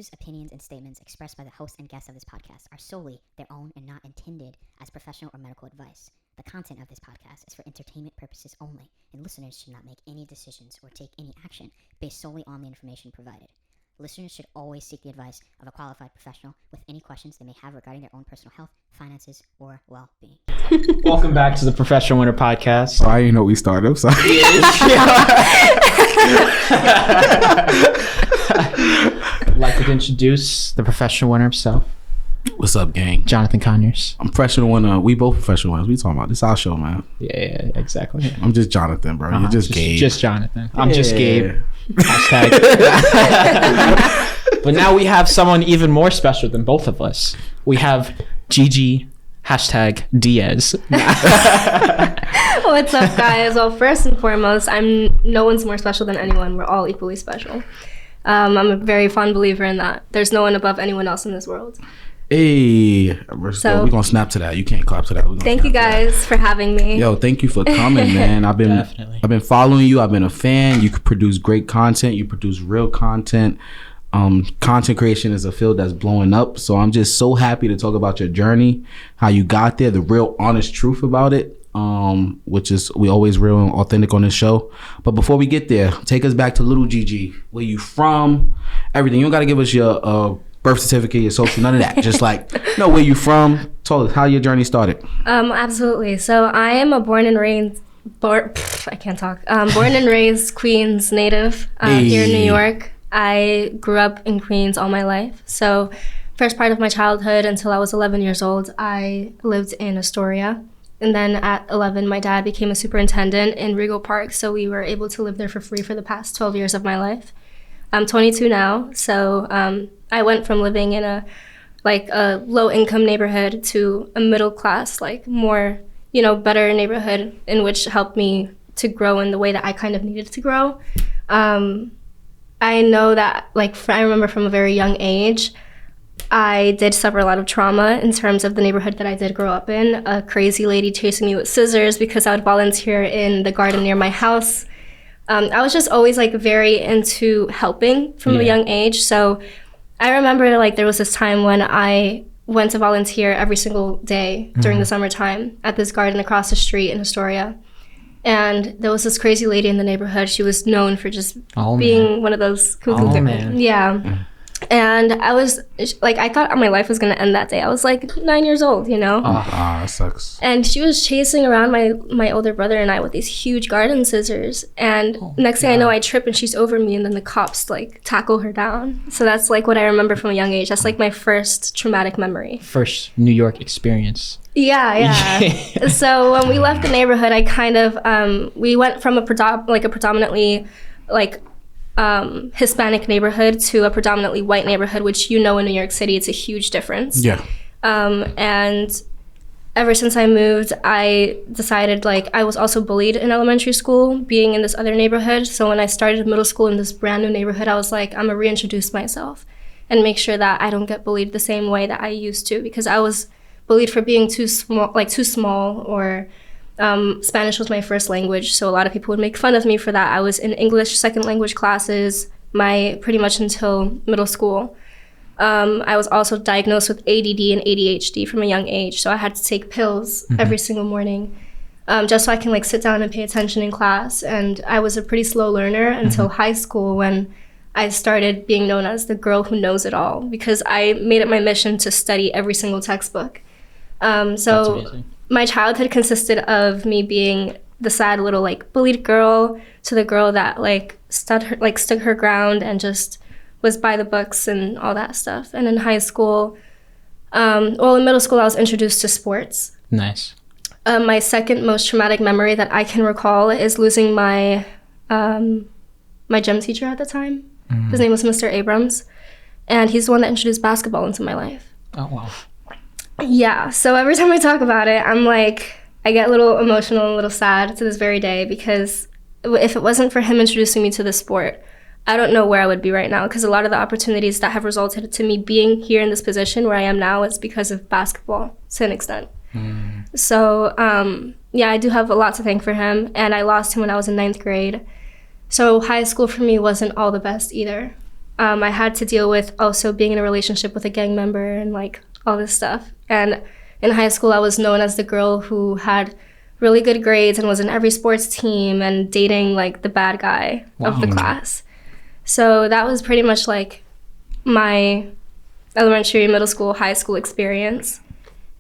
views, opinions, and statements expressed by the host and guests of this podcast are solely their own and not intended as professional or medical advice. The content of this podcast is for entertainment purposes only, and listeners should not make any decisions or take any action based solely on the information provided. Listeners should always seek the advice of a qualified professional with any questions they may have regarding their own personal health, finances, or well-being. Welcome back to the Professional Winner Podcast. Oh, I didn't know we started. I'm sorry. I'd like to introduce the Professional Winner himself, What's up, gang? Jonathan Conyers. I'm professional winner. We both professional winners. We talking about this our show, man. Yeah, exactly. Yeah. I'm just Jonathan, bro. You're just Gabe. Just Jonathan. I'm just Gabe. Hashtag. But now we have someone even more special than both of us. We have Gigi Diaz. What's up, guys? Well, first and foremost, no one's more special than anyone. We're all equally special. I'm a very fond believer in that. There's no one above anyone else in this world. Hey, we're gonna snap to that. You can't clap to that. Thank you guys for having me. Yo, thank you for coming, man. I've been following you. I've been a fan. You produce great content. You produce real content. Content creation is a field that's blowing up. So I'm just so happy to talk about your journey, how you got there, the real honest truth about it. Which is we always real and authentic on this show. But before we get there, take us back to little Gigi. Where you from? Everything. You don't gotta give us your birth certificate, your social, none of that. Just like, where you from? Tell us how your journey started. Absolutely. So I am a born and raised Queens native here in New York. I grew up in Queens all my life. So first part of my childhood until I was 11 years old, I lived in Astoria. And then at 11, my dad became a superintendent in Regal Park. So we were able to live there for free for the past 12 years of my life. I'm 22 now. So I went from living in a low income neighborhood to a middle class, more, better neighborhood, in which helped me to grow in the way that I kind of needed to grow. I know that, I remember from a very young age, I did suffer a lot of trauma in terms of the neighborhood that I did grow up in. A crazy lady chasing me with scissors because I would volunteer in the garden near my house. I was just always very into helping from a young age. So I remember there was this time when I went to volunteer every single day during the summertime at this garden across the street in Astoria. And there was this crazy lady in the neighborhood. She was known for just being one of those cuckoo. Yeah. And I was I thought my life was going to end that day. I was 9 years old, that sucks. And she was chasing around my older brother and I with these huge garden scissors. And next thing I know, I trip and she's over me, and then the cops tackle her down. So that's what I remember from a young age. That's my first traumatic memory. First New York experience. Yeah. So when we left the neighborhood, I kind of we went from a predominantly Hispanic neighborhood to a predominantly white neighborhood, which in New York City, it's a huge difference. Yeah. And ever since I moved, I decided I was also bullied in elementary school, being in this other neighborhood. So when I started middle school in this brand new neighborhood, I was I'm gonna reintroduce myself and make sure that I don't get bullied the same way that I used to, because I was bullied for being too small, or Spanish was my first language, so a lot of people would make fun of me for that. I was in English second language classes pretty much until middle school. I was also diagnosed with ADD and ADHD from a young age, so I had to take pills every single morning just so I can sit down and pay attention in class. And I was a pretty slow learner until high school, when I started being known as the girl who knows it all, because I made it my mission to study every single textbook. So my childhood consisted of me being the sad little bullied girl to the girl that stood her ground and just was by the books and all that stuff. And in high school, in middle school, I was introduced to sports. Nice. My second most traumatic memory that I can recall is losing my gym teacher at the time. His name was Mr. Abrams, and he's the one that introduced basketball into my life. Oh, wow. Yeah, so every time I talk about it, I'm I get a little emotional and a little sad to this very day, because if it wasn't for him introducing me to the sport, I don't know where I would be right now, because a lot of the opportunities that have resulted to me being here in this position where I am now is because of basketball to an extent. So, I do have a lot to thank for him, and I lost him when I was in 9th grade. So high school for me wasn't all the best either. I had to deal with also being in a relationship with a gang member and like all this stuff. And in high school, I was known as the girl who had really good grades and was in every sports team and dating like the bad guy of the class. So that was pretty much like my elementary, middle school, high school experience.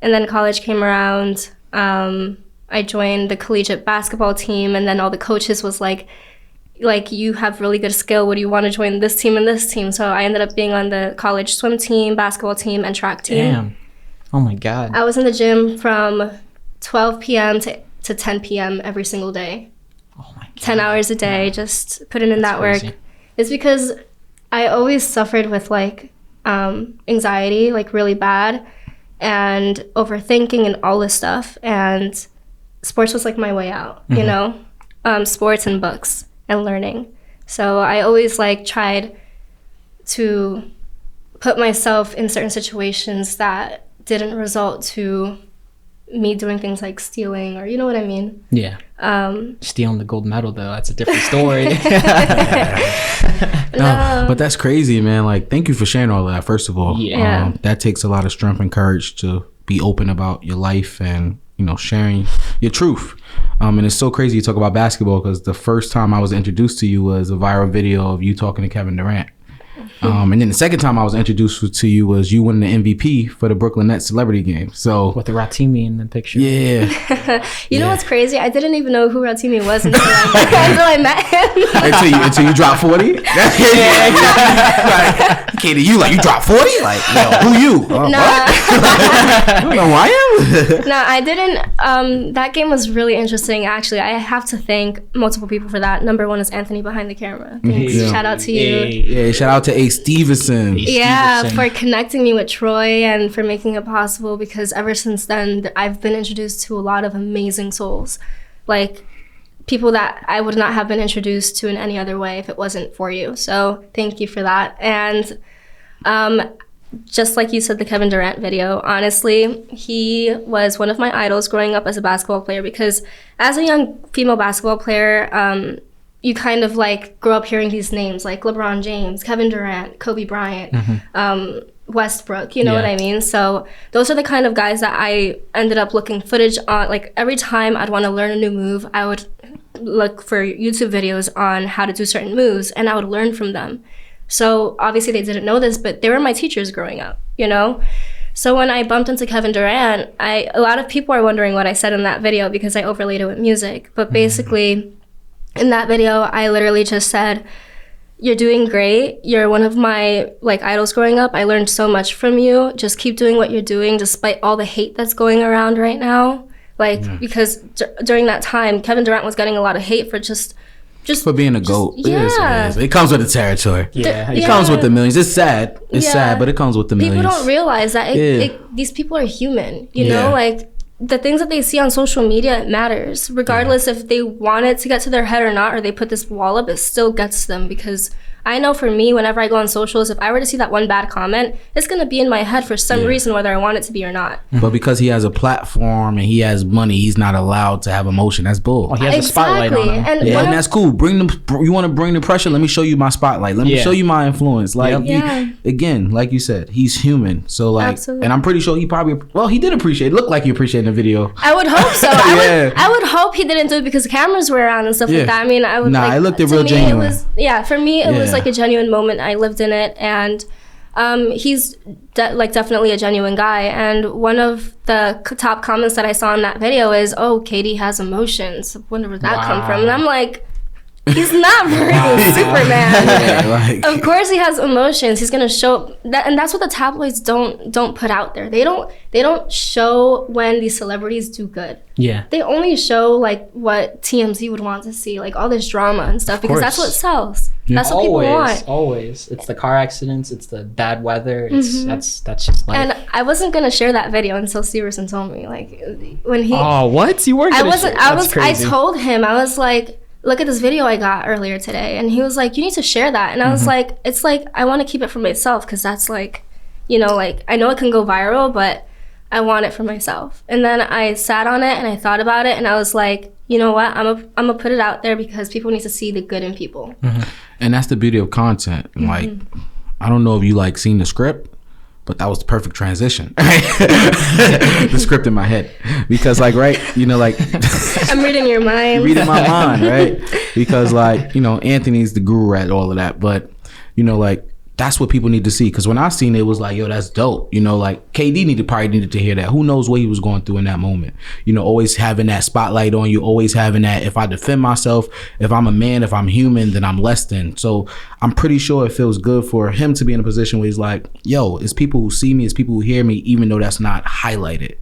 And then college came around. I joined the collegiate basketball team, and then all the coaches was like you have really good skill. Would you want to join this team and this team? So I ended up being on the college swim team, basketball team, and track team. Damn. Oh my God. I was in the gym from 12 p.m. to 10 p.m. every single day. Oh my God. 10 hours a day, just putting in that work. Crazy. It's because I always suffered with like anxiety, like really bad, and overthinking and all this stuff. And sports was like my way out, you know, sports and books and learning. So I always like tried to put myself in certain situations that didn't result to me doing things like stealing, or you know what I mean? Yeah. Stealing the gold medal though, that's a different story. No, but that's crazy, man. Like, thank you for sharing all of that, first of all. Yeah. That takes a lot of strength and courage to be open about your life and, you know, sharing your truth. And it's so crazy you talk about basketball, because the first time I was introduced to you was a viral video of you talking to Kevin Durant. And then the second time I was introduced to you was you winning the MVP for the Brooklyn Nets celebrity game. So with the Ratimi in the picture. Yeah. You know what's crazy? I didn't even know who Ratimi was until I met him. until you dropped 40? That's crazy. Like, Katie, you dropped 40? Like, who you? I don't know who I am. No, I didn't. That game was really interesting, actually. I have to thank multiple people for that. Number one is Anthony behind the camera. Thanks. Yeah. Shout out to you. Yeah, shout out to A. Stevenson. Yeah, for connecting me with Troy and for making it possible, because ever since then, I've been introduced to a lot of amazing souls. Like, people that I would not have been introduced to in any other way if it wasn't for you. So thank you for that. And just like you said, the Kevin Durant video, honestly, he was one of my idols growing up as a basketball player, because as a young female basketball player, you kind of like grow up hearing these names like LeBron James, Kevin Durant, Kobe Bryant, Westbrook, you know what I mean? So those are the kind of guys that I ended up looking footage on. Like every time I'd want to learn a new move, I would look for YouTube videos on how to do certain moves, and I would learn from them. So obviously they didn't know this, but they were my teachers growing up, you know? So when I bumped into Kevin Durant, a lot of people are wondering what I said in that video because I overlaid it with music. But basically, in that video, I literally just said, "You're doing great. You're one of my like idols growing up. I learned so much from you. Just keep doing what you're doing despite all the hate that's going around right now." Like, because during that time, Kevin Durant was getting a lot of hate for just for being a GOAT. Yeah. It comes with the territory. It comes with the millions. It's sad. It's sad, but it comes with the millions. People don't realize that these people are human, you know? Like, the things that they see on social media, it matters. Regardless if they want it to get to their head or not, or they put this wall up, it still gets to them. Because I know for me, whenever I go on socials, if I were to see that one bad comment, it's going to be in my head for some reason, whether I want it to be or not. But because he has a platform and he has money, he's not allowed to have emotion. That's bull. Well, he has a spotlight on him. And that's cool. You want to bring the pressure? Let me show you my spotlight. Let me show you my influence. Like, again, like you said, he's human. So like, and I'm pretty sure he did appreciate it. Looked like he appreciated the video. I would hope so. I would hope he didn't do it because the cameras were around and stuff like that. I mean, I would it looked real genuine. For me, it was like a genuine moment. I lived in it, and he's definitely a genuine guy. And one of the top comments that I saw in that video is, "Oh, Katie has emotions. I wonder where that come from." And I'm like, he's not freaking Superman. Of course he has emotions. He's gonna show that, and that's what the tabloids don't put out there. They don't show when these celebrities do good. Yeah. They only show like what TMZ would want to see, like all this drama and stuff, because that's what sells. That's what people want. Always. It's the car accidents, it's the bad weather, that's just life. And I wasn't gonna share that video until Severson told me. Like when he what? You weren't gonna share? I told him, I was like, "Look at this video I got earlier today." And he was like, "You need to share that." And I was like, it's like, I want to keep it for myself, because that's like, you know, like, I know it can go viral, but I want it for myself. And then I sat on it and I thought about it, and I was like, you know what, I'm gonna put it out there because people need to see the good in people. And that's the beauty of content. Like, I don't know if you like seen the script, but that was the perfect transition. The script in my head, because like, right, you know, like I'm reading your mind. reading my mind, right? Because like, you know, Anthony's the guru at all of that, but you know, like, that's what people need to see. Because when I seen it, it was like, yo, that's dope. You know, like KD probably needed to hear that. Who knows what he was going through in that moment. You know, always having that spotlight on you, always having that, if I defend myself, if I'm a man, if I'm human, then I'm less than. So I'm pretty sure it feels good for him to be in a position where he's like, yo, it's people who see me, it's people who hear me, even though that's not highlighted.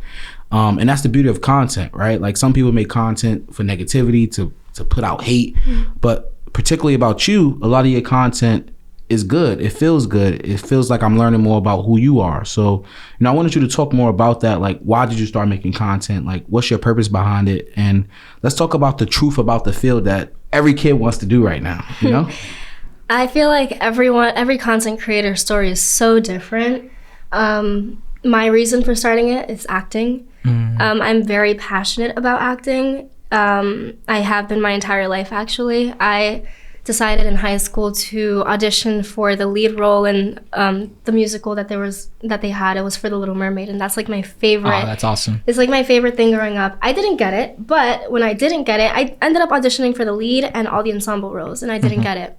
And that's the beauty of content, right? Like, some people make content for negativity, to put out hate, but particularly about you, a lot of your content is good. It feels good. It feels like I'm learning more about who you are. So, you know, I wanted you to talk more about that. Like, why did you start making content? Like, what's your purpose behind it? And let's talk about the truth about the field that every kid wants to do right now, you know? I feel like every content creator story is so different. My reason for starting it is acting. I'm very passionate about acting. I have been my entire life, actually. I decided in high school to audition for the lead role in the musical that they had. It was for The Little Mermaid, and that's like my favorite. Oh, that's awesome. It's like my favorite thing growing up. I didn't get it, but when I didn't get it, I ended up auditioning for the lead and all the ensemble roles, and I didn't get it.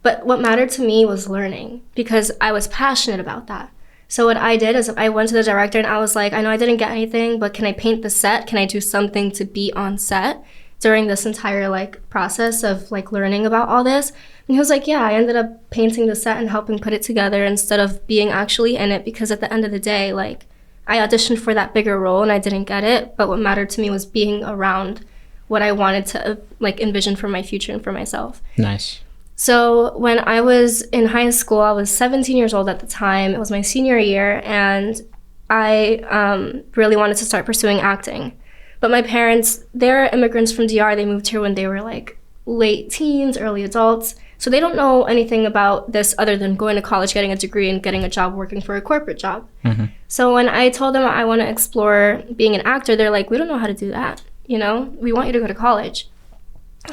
But what mattered to me was learning, because I was passionate about that. So what I did is I went to the director and I was like, I know I didn't get anything, but can I paint the set? Can I do something to be on set during this entire like process of like learning about all this? And he was like, yeah. I ended up painting the set and helping put it together instead of being actually in it, because at the end of the day, like, I auditioned for that bigger role and I didn't get it, but what mattered to me was being around what I wanted to like envision for my future and for myself. Nice. So when I was in high school, I was 17 years old at the time. It was my senior year, and I really wanted to start pursuing acting. But my parents, they're immigrants from DR. They moved here when they were like late teens, early adults. So they don't know anything about this other than going to college, getting a degree, and getting a job working for a corporate job. So when I told them I want to explore being an actor, they're like, we don't know how to do that. You know, we want you to go to college.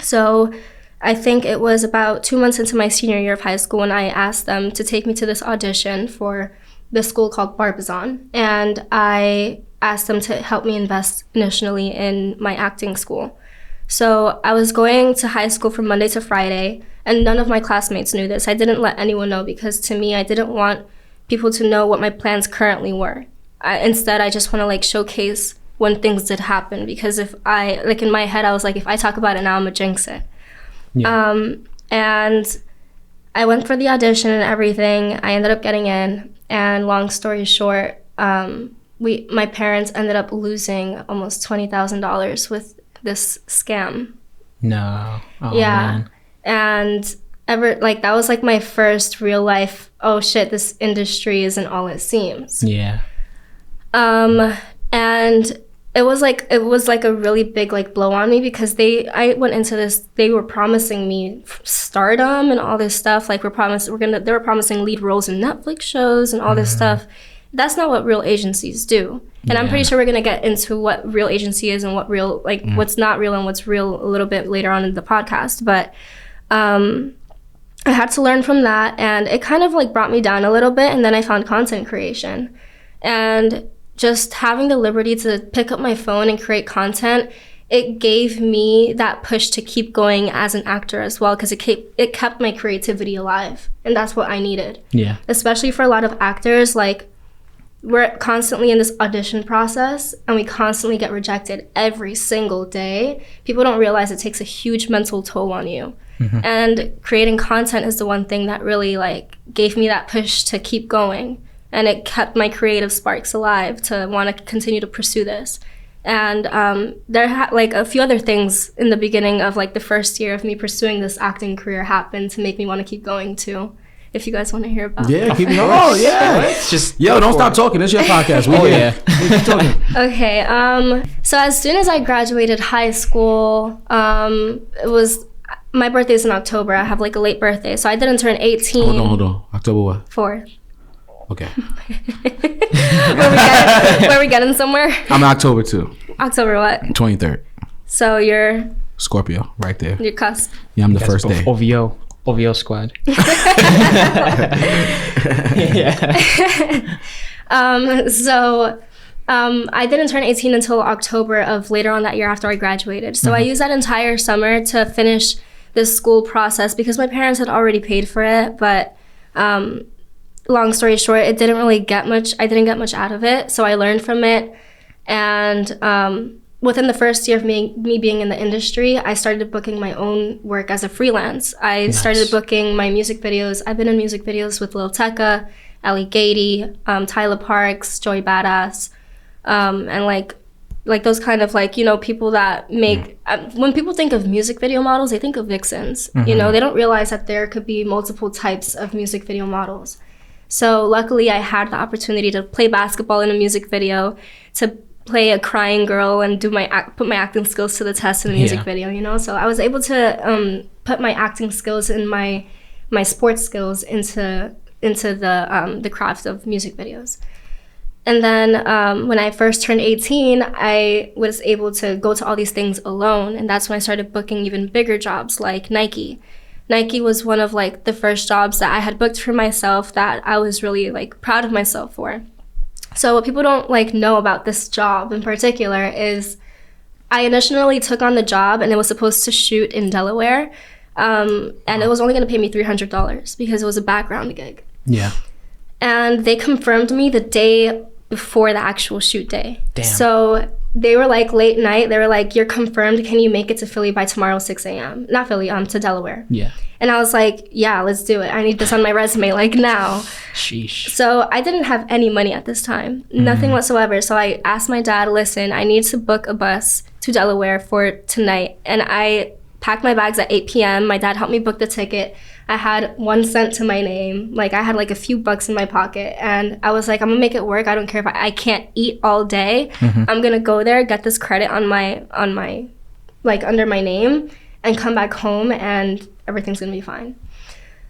So I think it was about 2 months into my senior year of high school when I asked them to take me to this audition for this school called Barbizon. And I asked them to help me invest initially in my acting school. So I was going to high school from Monday to Friday, and none of my classmates knew this. I didn't let anyone know, because to me, I didn't want people to know what my plans currently were. Instead, I just want to like showcase when things did happen, because if I, like in my head, I was like, if I talk about it now, I'm gonna jinx it. Yeah. And I went for the audition and everything. I ended up getting in, and long story short, my parents ended up losing almost $20,000 with this scam. No. Oh, yeah. Man. And that was like my first real life, oh shit, this industry isn't all it seems. Yeah. And it was like a really big like blow on me, because I went into this, they were promising me stardom and all this stuff. Like they were promising lead roles in Netflix shows and all this stuff. That's not what real agencies do. And I'm pretty sure we're gonna get into what real agency is and what real, like what's not real and what's real a little bit later on in the podcast. But I had to learn from that, and it kind of like brought me down a little bit. And then I found content creation, and just having the liberty to pick up my phone and create content, it gave me that push to keep going as an actor as well, because it kept my creativity alive, and that's what I needed. Yeah. Especially for a lot of actors, like, we're constantly in this audition process, and we constantly get rejected every single day. People don't realize it takes a huge mental toll on you. And creating content is the one thing that really like gave me that push to keep going. And it kept my creative sparks alive to want to continue to pursue this. And there like a few other things in the beginning of like the first year of me pursuing this acting career happened to make me want to keep going too. If you guys want to hear about it. Yeah, keep going. Oh, yeah. Just don't stop talking. It's your podcast. Keep talking. Okay. So as soon as I graduated high school, it was, my birthday's in October. I have like a late birthday. So I didn't turn 18. Hold on. October what? 4th. Okay. Were we getting somewhere? I'm October 2. October what? 23rd. So you're Scorpio, right there. your cusp. Yeah, I'm the first day. OVO squad. I didn't turn 18 until October of later on that year after I graduated. So I used that entire summer to finish this school process because my parents had already paid for it. But long story short, it didn't really get much. I didn't get much out of it. So I learned from it. And within the first year of me being in the industry, I started booking my own work as a freelance. I started booking my music videos. I've been in music videos with Lil Tecca, Ellie Gady, Tyler Parks, Joey Badass, and like those kind of like, you know, people that make, when people think of music video models, they think of vixens. You know, they don't realize that there could be multiple types of music video models. So luckily I had the opportunity to play basketball in a music video, to play a crying girl and put my acting skills to the test in a music video, you know? So I was able to put my acting skills and my sports skills into the craft of music videos. And then when I first turned 18, I was able to go to all these things alone. And that's when I started booking even bigger jobs like Nike. Nike was one of like the first jobs that I had booked for myself that I was really like proud of myself for. So what people don't like know about this job in particular is I initially took on the job and it was supposed to shoot in Delaware. And it was only going to pay me $300 because it was a background gig. Yeah. And they confirmed me the day before the actual shoot day. Damn. So they were like late night. They were like, you're confirmed. Can you make it to Philly by tomorrow, 6 a.m.? Not Philly, to Delaware. Yeah. And I was like, yeah, let's do it. I need this on my resume like now. Sheesh. So I didn't have any money at this time, nothing whatsoever. So I asked my dad, listen, I need to book a bus to Delaware for tonight. And I packed my bags at 8 p.m. My dad helped me book the ticket. I had 1 cent to my name. Like I had like a few bucks in my pocket. And I was like, I'm gonna make it work. I don't care if I can't eat all day. I'm gonna go there, get this credit on my like under my name and come back home and everything's gonna be fine.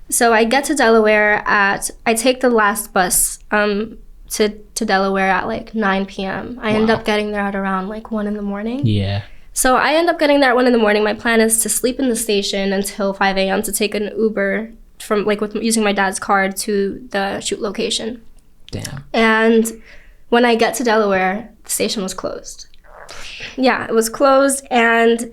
So I get to Delaware I take the last bus to Delaware at like 9 p.m. I end up getting there at around like 1 in the morning. Yeah. So I end up getting there at 1 in the morning. My plan is to sleep in the station until 5 a.m. to take an Uber from like using my dad's card to the shoot location. Damn. And when I get to Delaware, the station was closed. Yeah, it was closed, and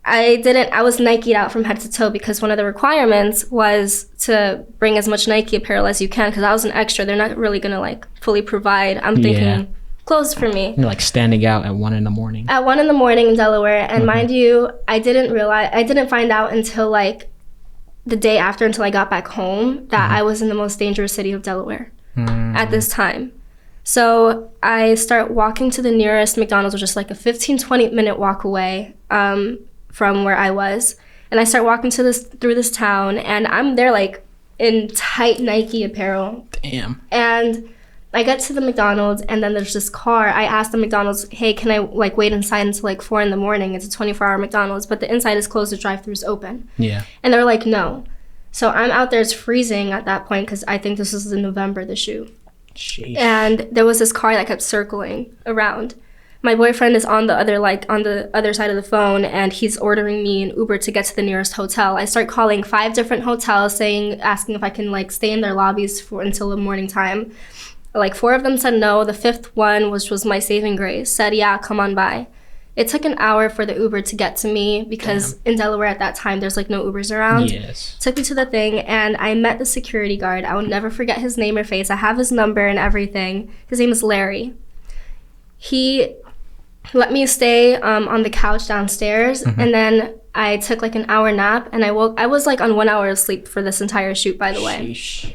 I was Nike'd out from head to toe because one of the requirements was to bring as much Nike apparel as you can because I was an extra. They're not really gonna like fully provide. I'm thinking closed for me. You're like standing out at 1 in the morning. At 1 in the morning in Delaware, and mind you, I didn't find out until like the day after, until I got back home, that I was in the most dangerous city of Delaware at this time. So I start walking to the nearest McDonald's, which is like a 15-20 minute walk away from where I was, and I start walking through this town, and I'm there like in tight Nike apparel. Damn. And I get to the McDonald's, and then there's this car. I asked the McDonald's, hey, can I like wait inside until like 4 in the morning? It's a 24-hour McDonald's, but the inside is closed, the drive-thru is open. Yeah. And they're like, no. So I'm out there, it's freezing at that point because I think this was in November, the shoot. Sheesh. And there was this car that kept circling around. My boyfriend is on the other side of the phone, and he's ordering me an Uber to get to the nearest hotel. I start calling 5 different hotels, asking if I can like stay in their lobbies until the morning time. Like 4 of them said no. The 5th one, which was my saving grace, said yeah, come on by. It took an hour for the Uber to get to me because in Delaware at that time there's like no Ubers around. Yes. Took me to the thing, and I met the security guard. I will never forget his name or face. I have his number and everything. His name is Larry. He let me stay on the couch downstairs, and then I took like an hour nap, and I was like on 1 hour of sleep for this entire shoot, by the way. Sheesh.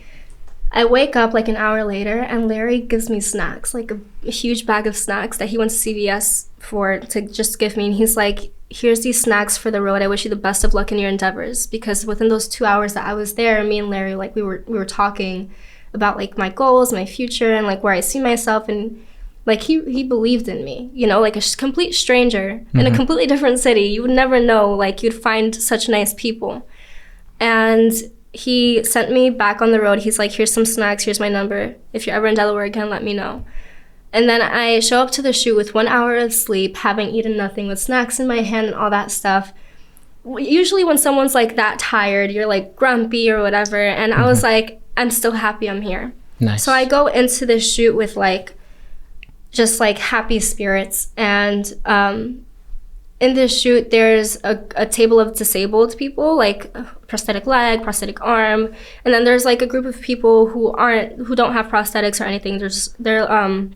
I wake up like an hour later, and Larry gives me snacks, like a huge bag of snacks that he went to CVS to just give me. And he's like, here's these snacks for the road. I wish you the best of luck in your endeavors. Because within those 2 hours that I was there, me and Larry, like we were talking about like my goals, my future, and like where I see myself. And like he believed in me, you know, like a complete stranger in a completely different city. You would never know, like you'd find such nice people. And he sent me back on the road. He's like, here's some snacks, here's my number. If you're ever in Delaware again, let me know. And then I show up to the shoot with 1 hour of sleep, having eaten nothing, with snacks in my hand and all that stuff. Usually when someone's like that tired, you're like grumpy or whatever. And I was like, I'm still happy I'm here. Nice. So I go into the shoot with like, just like happy spirits. And in this shoot, there's a table of disabled people, like prosthetic leg, prosthetic arm. And then there's like a group of people who don't have prosthetics or anything. They're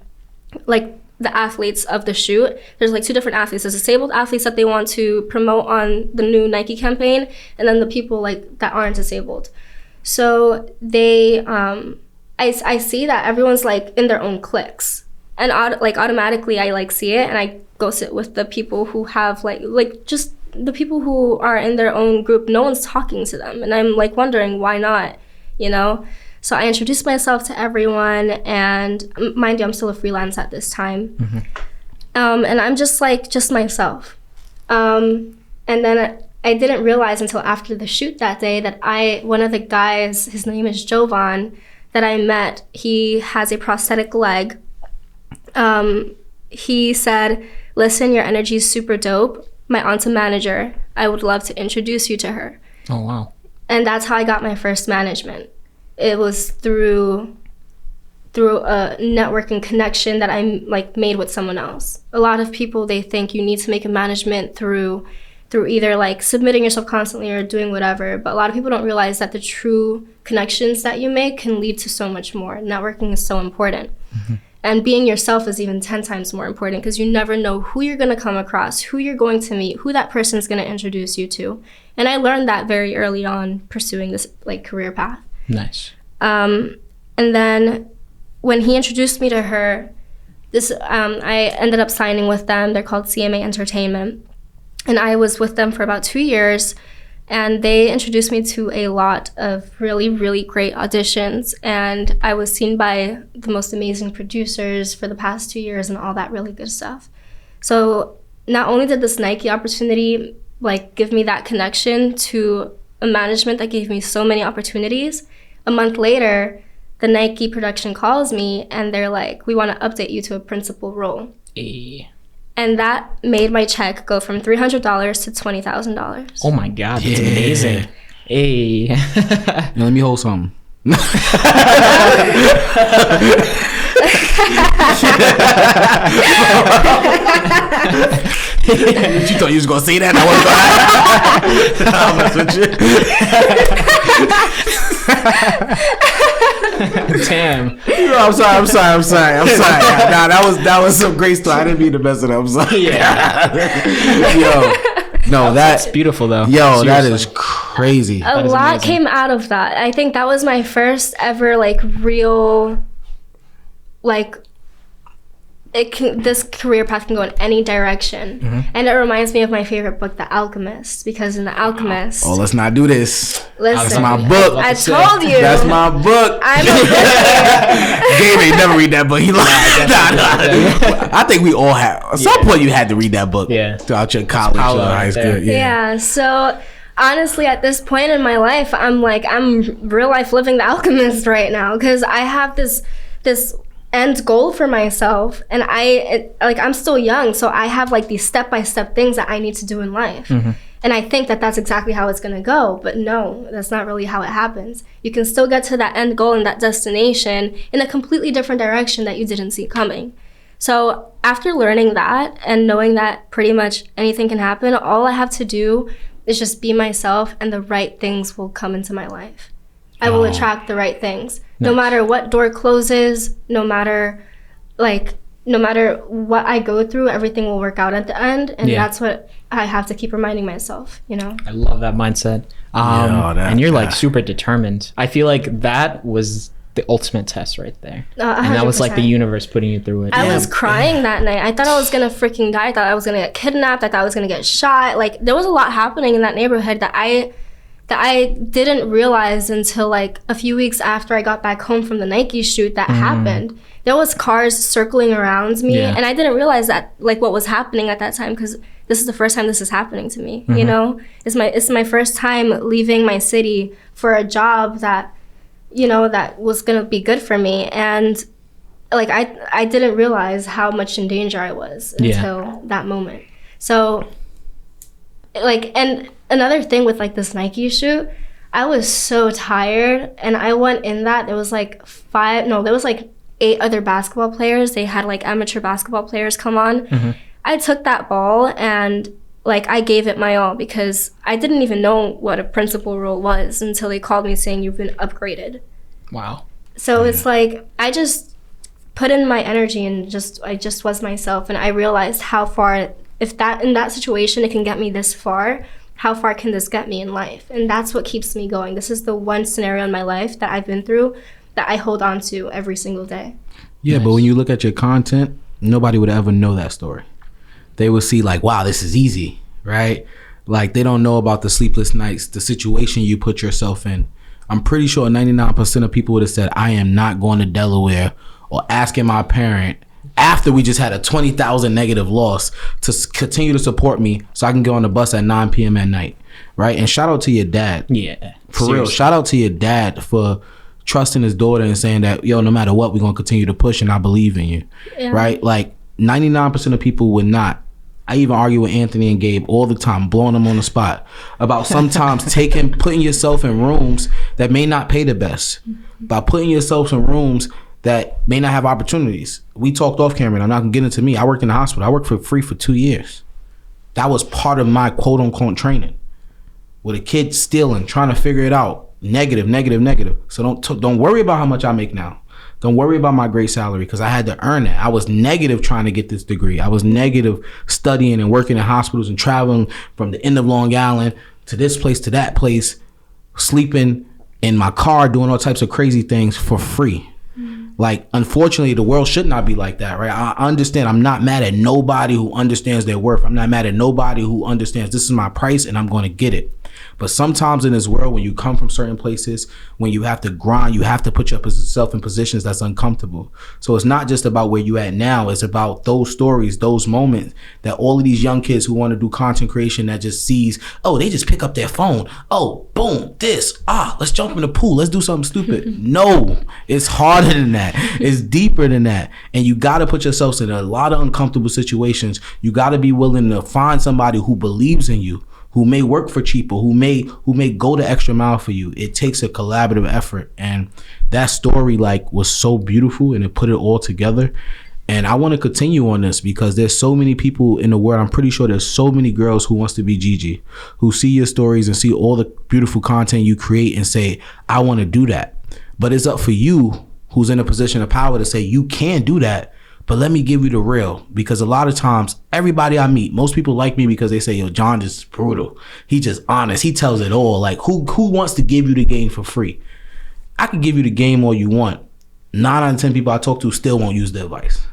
like the athletes of the shoot. There's like 2 different athletes. There's disabled athletes that they want to promote on the new Nike campaign, and then the people like that aren't disabled. So they, I see that everyone's like in their own cliques, and automatically I like see it, and I go sit with the people who have like just the people who are in their own group. No one's talking to them, and I'm like wondering why not, you know? So I introduced myself to everyone, and mind you, I'm still a freelance at this time. And I'm just myself. And then I didn't realize until after the shoot that day that one of the guys, his name is Jovan, that I met, he has a prosthetic leg. He said, listen, your energy is super dope. My aunt's a manager. I would love to introduce you to her. Oh, wow. And that's how I got my first management. It was through a networking connection that I like made with someone else. A lot of people, they think you need to make a management through either like submitting yourself constantly or doing whatever. But a lot of people don't realize that the true connections that you make can lead to so much more. Networking is so important. And being yourself is even 10 times more important, because you never know who you're going to come across, who you're going to meet, who that person's going to introduce you to. And I learned that very early on pursuing this like career path. Nice. And then when he introduced me to her, I ended up signing with them. They're called CMA Entertainment. And I was with them for about 2 years. And they introduced me to a lot of really, really great auditions. And I was seen by the most amazing producers for the past 2 years and all that really good stuff. So not only did this Nike opportunity like give me that connection to a management that gave me so many opportunities, a month later, the Nike production calls me and they're like, we want to update you to a principal role. Hey. And that made my check go from $300 to $20,000. Oh my God, that's amazing. Hey. Now, let me hold something. You thought you was gonna say that? Damn. I'm sorry. Nah, that was some great story. I didn't mean to mess it up. I'm sorry. Yeah. Yo, no, that's beautiful though. Yo, Seriously. that is crazy. A lot came out of that. I think that was my first ever like real, like, this career path can go in any direction. And it reminds me of my favorite book, The Alchemist, because in The Alchemist, Oh, let's not do this. listen, That's my book. I told you. That's my book. I'm a book. Gabe ain't never read that book. He lied. Nah. I think we all have. At some point, you had to read that book. Yeah. Throughout your college or high school. Yeah. So honestly, at this point in my life, I'm real life living The Alchemist right now, because I have this end goal for myself, and I'm still young, so I have like these step-by-step things that I need to do in life. And I think that that's exactly how it's gonna go, but no, that's not really how it happens. You can still get to that end goal and that destination in a completely different direction that you didn't see coming. So after learning that and knowing that pretty much anything can happen, all I have to do is just be myself, and the right things will come into my life. I will attract the right things. No matter what door closes, no matter what I go through, everything will work out at the end. And that's what I have to keep reminding myself, you know? I love that mindset. And you're like super determined. I feel like that was the ultimate test right there. And that was like the universe putting you through it. I was crying that night. I thought I was gonna freaking die. I thought I was gonna get kidnapped. I thought I was gonna get shot. Like, there was a lot happening in that neighborhood that I didn't realize until like a few weeks after I got back home from the Nike shoot that happened. There was cars circling around me, and I didn't realize that like what was happening at that time, because this is the first time this is happening to me. You know, it's my first time leaving my city for a job that, you know, that was gonna be good for me. And like I didn't realize how much in danger I was until that moment. So like, and another thing with like this Nike shoot, I was so tired, and I went in that. There was like 8 other basketball players. They had like amateur basketball players come on. Mm-hmm. I took that ball and like I gave it my all, because I didn't even know what a principal role was until they called me saying you've been upgraded. Wow. So it's like I just put in my energy and I just was myself, and I realized how far, if that in that situation it can get me this far, how far can this get me in life? And that's what keeps me going. This is the one scenario in my life that I've been through that I hold on to every single day. Yeah, nice. But when you look at your content, nobody would ever know that story. They would see like, wow, this is easy, right? Like they don't know about the sleepless nights, the situation you put yourself in. I'm pretty sure 99% of people would have said, I am not going to Delaware, or asking my parent after we just had a 20,000 negative loss to continue to support me so I can get on the bus at 9 p.m. at night, right? And shout out to your dad. Yeah. For seriously. Real. Shout out to your dad for trusting his daughter and saying that, yo, no matter what, we're going to continue to push and I believe in you, right? Like 99% of people would not. I even argue with Anthony and Gabe all the time, blowing them on the spot about sometimes putting yourself in rooms that may not pay the best, by putting yourself in rooms that may not have opportunities. We talked off camera, and I'm not gonna get into me. I worked in the hospital. I worked for free for 2 years. That was part of my quote unquote training. With a kid stealing, trying to figure it out, negative. So don't worry about how much I make now. Don't worry about my great salary, because I had to earn it. I was negative trying to get this degree. I was negative studying and working in hospitals and traveling from the end of Long Island to this place to that place, sleeping in my car, doing all types of crazy things for free. Like, unfortunately, the world should not be like that, right? I understand. I'm not mad at nobody who understands their worth. I'm not mad at nobody who understands this is my price and I'm going to get it. But sometimes in this world, when you come from certain places, when you have to grind, you have to put yourself in positions that's uncomfortable. So it's not just about where you at now. It's about those stories, those moments that all of these young kids who want to do content creation that just sees, oh, they just pick up their phone. Oh, boom, let's jump in the pool. Let's do something stupid. No, it's harder than that. It's deeper than that. And you got to put yourselves in a lot of uncomfortable situations. You got to be willing to find somebody who believes in you, who may work for cheaper, who may go the extra mile for you. It takes a collaborative effort. And that story was so beautiful, and it put it all together. And I want to continue on this because there's so many people in the world. I'm pretty sure there's so many girls who wants to be Gigi, who see your stories and see all the beautiful content you create and say, I want to do that. But it's up for you, who's in a position of power, to say you can do that. But let me give you the real, because a lot of times, everybody I meet, most people like me because they say, yo, John just brutal. He just honest. He tells it all. Like, who wants to give you the game for free? I can give you the game all you want. 9 out of 10 people I talk to still won't use the advice.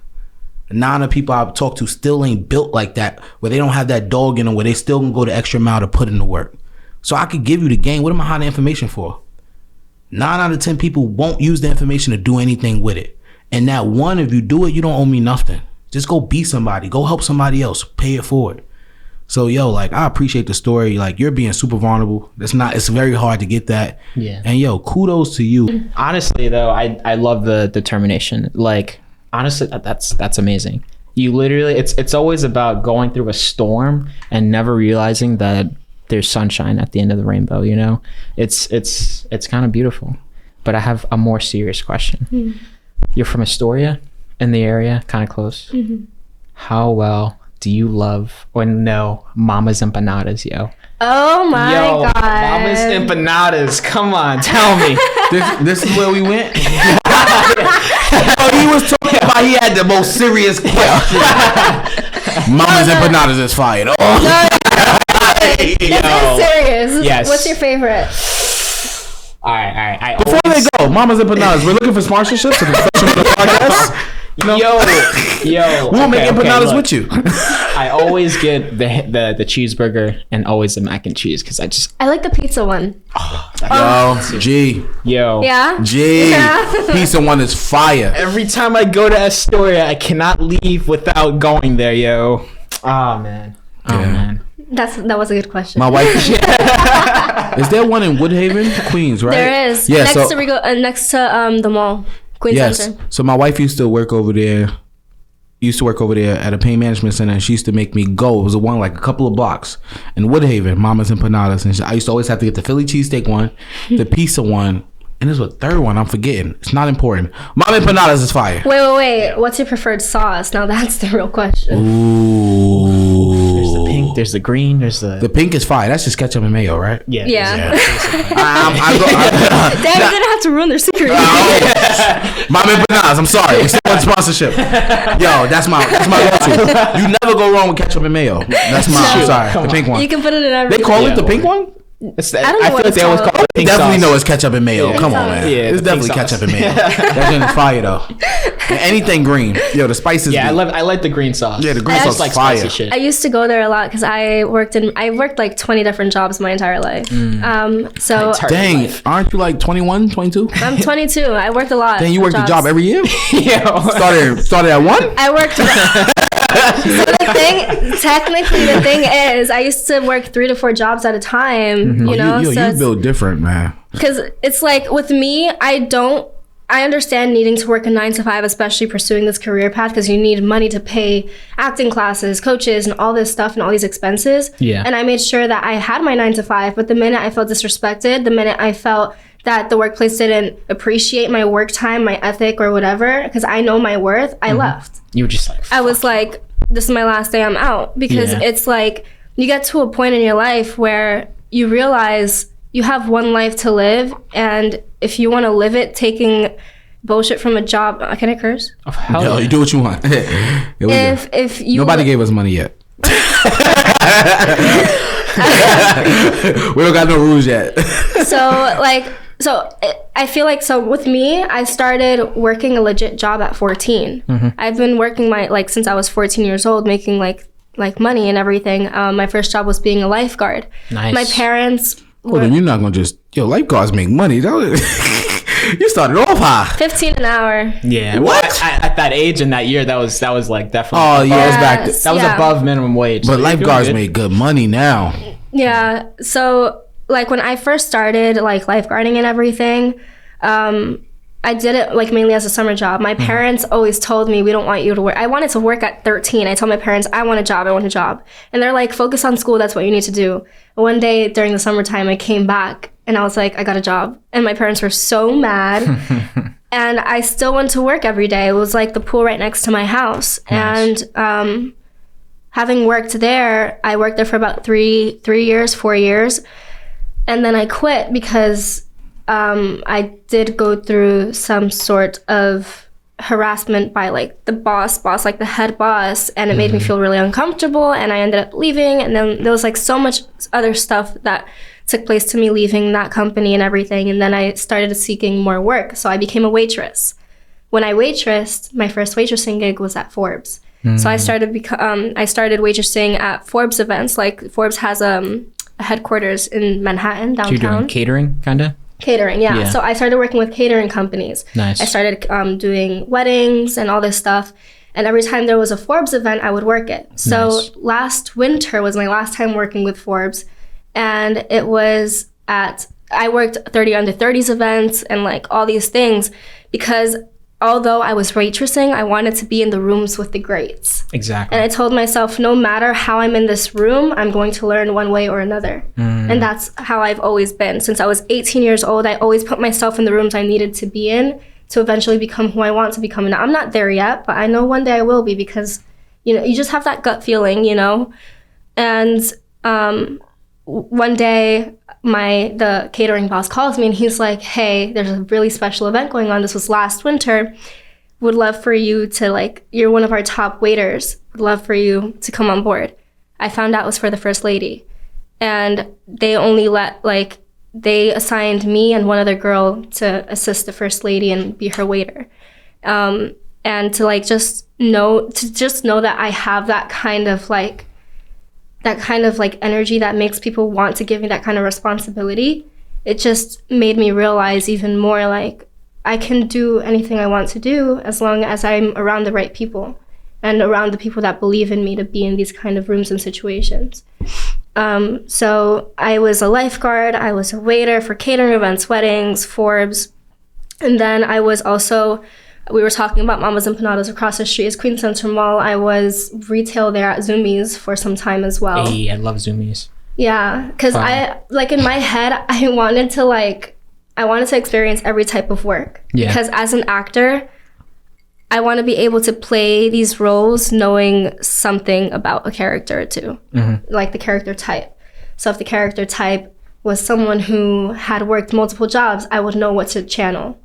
9 of the people I talk to still ain't built like that, where they don't have that dog in them, where they still gonna go the extra mile to put in the work. So I could give you the game. What am I hiding information for? 9 out of 10 people won't use the information to do anything with it. And that one, if you do it, you don't owe me nothing. Just go be somebody. Go help somebody else. Pay it forward. So, yo, I appreciate the story. You're being super vulnerable. It's very hard to get that. Yeah. And, yo, kudos to you. Honestly, though, I love the determination. Honestly, that's amazing. You literally, it's always about going through a storm and never realizing that there's sunshine at the end of the rainbow, you know? It's kind of beautiful. But I have a more serious question. Mm. You're from Astoria, in the area, kind of close. Mm-hmm. How well do you love or know Mama's Empanadas, yo? Oh my God. Mama's Empanadas. Come on, tell me. This is where we went? He was talking about, he had the most serious question. Mama's Empanadas is fired. Oh. This is serious. Yes. What's your favorite? All right. Before they go, Mama's Empanadas. We're looking for sponsorships to the podcast. Yo. We'll make empanadas with you. I always get the cheeseburger and always the mac and cheese because I like the pizza one. G. Yeah? G. Yeah. Pizza one is fire. Every time I go to Astoria, I cannot leave without going there, yo. Oh, man. That was a good question. My wife. Is there one in Woodhaven, Queens, right? There is. Yeah, next to the mall. Queen Yes. Center. So my wife used to work over there. At a pain management center, and she used to make me go. It was one like a couple of blocks in Woodhaven, Mama's Empanadas, and I used to always have to get the Philly cheesesteak one, the pizza one, and there's a third one I'm forgetting. It's not important. Mama Empanadas is fire. Wait. What's your preferred sauce? Now that's the real question. Ooh. There's the pink, there's the green, there's the pink is fire. That's just ketchup and mayo, right? yeah. Yeah. I Damn, you're gonna have to ruin their secret. Mama Empanadas. I'm sorry. We still want sponsorship. Yo, that's my go-to. You never go wrong with ketchup and mayo. That's my. I'm sorry. The pink one. You can put it in everything. They call it the pink one. It's, I don't know I feel what like it's they always called. call it pink Definitely sauce. know it's ketchup and mayo. Yeah. Come on, man. Yeah, It's the definitely pink ketchup sauce. and mayo. That shit is fire though. And anything green. Yo, the spices. Yeah, be- I like the green sauce. Yeah, the green I sauce It's like is fire. spicy shit. I used to go there a lot because I worked like 20 different jobs my entire life. So Entire Dang, life. aren't you like 21, 22? I'm 22. I worked a lot. Then you of worked a jobs. job every year? Yeah. Started at 1? I worked. So the thing is, I used to work 3 to 4 jobs at a time. You know, you build different, man. because it's like with me, I understand needing to work a 9 to 5, especially pursuing this career path, because you need money to pay acting classes, coaches, and all this stuff and all these expenses. Yeah. And I made sure that I had my 9 to 5, but the minute I felt disrespected, the minute I felt that the workplace didn't appreciate my work time, my ethic, or whatever, because I know my worth, I left. You were just like, I was like, this is my last day, I'm out. Because Yeah. it's like, you get to a point in your life where you realize you have one life to live, and if you want to live it taking bullshit from a job, can I curse? oh, hell Yo, yeah. you do what you want. Here we go. If you Nobody gave us money yet. We don't got no rules yet. I feel like, so with me, I started working a legit job at 14. I've been working since I was 14 years old, making like money and everything. My first job was being a lifeguard. Nice. My parents Hold on, you're not gonna just lifeguards make money. That was, you started off high. 15 an hour. Yeah. What? Well, at that age and that year, that was like definitely. Oh yeah, it's back. Yes. To, That was Yeah. above minimum wage. but so you're doing lifeguards good. make good money now. Yeah. So like when I first started like lifeguarding and everything, I did it like mainly as a summer job. My parents always told me, we don't want you to work. I wanted to work at 13. I told my parents, I want a job. And they're like, focus on school. That's what you need to do. One day during the summertime, I came back and I was like, I got a job. And my parents were so mad. And I still went to work every day. It was like the pool right next to my house. Nice. And having worked there, I worked there for about 4 years. And then I quit because I did go through some sort of harassment by like the boss, like the head boss, and it made me feel really uncomfortable, and I ended up leaving. And then there was like so much other stuff that took place to me leaving that company and everything. And then I started seeking more work, so I became a waitress. When I waitressed, my first waitressing gig was at Forbes. So I started waitressing at Forbes events. Like Forbes has a headquarters in Manhattan, So you're downtown. doing catering, kind of. Catering, yeah. Yeah. So I started working with catering companies. Nice. I started doing weddings and all this stuff. And every time there was a Forbes event, I would work it. So Nice. last winter was my last time working with Forbes. And it was I worked 30 under 30s events and like all these things, because although I was waitressing, I wanted to be in the rooms with the greats. Exactly. And I told myself, no matter how I'm in this room, I'm going to learn one way or another. And that's how I've always been. Since I was 18 years old, I always put myself in the rooms I needed to be in to eventually become who I want to become. And I'm not there yet, but I know one day I will be, because, you just have that gut feeling, And one day, the catering boss calls me and he's like, hey, there's a really special event going on. This was last winter. Would love for you to you're one of our top waiters. Would love for you to come on board. I found out it was for the first lady. And they only they assigned me and one other girl to assist the first lady and be her waiter. And to just know that I have that kind of energy that makes people want to give me that kind of responsibility. It just made me realize even more I can do anything I want to do as long as I'm around the right people and around the people that believe in me to be in these kind of rooms and situations. So I was a lifeguard, I was a waiter for catering events, weddings, Forbes, and then I was also We were talking about Mama's Empanadas across the street is Queen Center Mall. I was retail there at Zoomies for some time as well. Hey, I love Zoomies. Yeah, because I, like, in my head, I wanted to experience every type of work. Yeah. Because as an actor, I want to be able to play these roles knowing something about a character or two, like the character type. So if the character type was someone who had worked multiple jobs, I would know what to channel.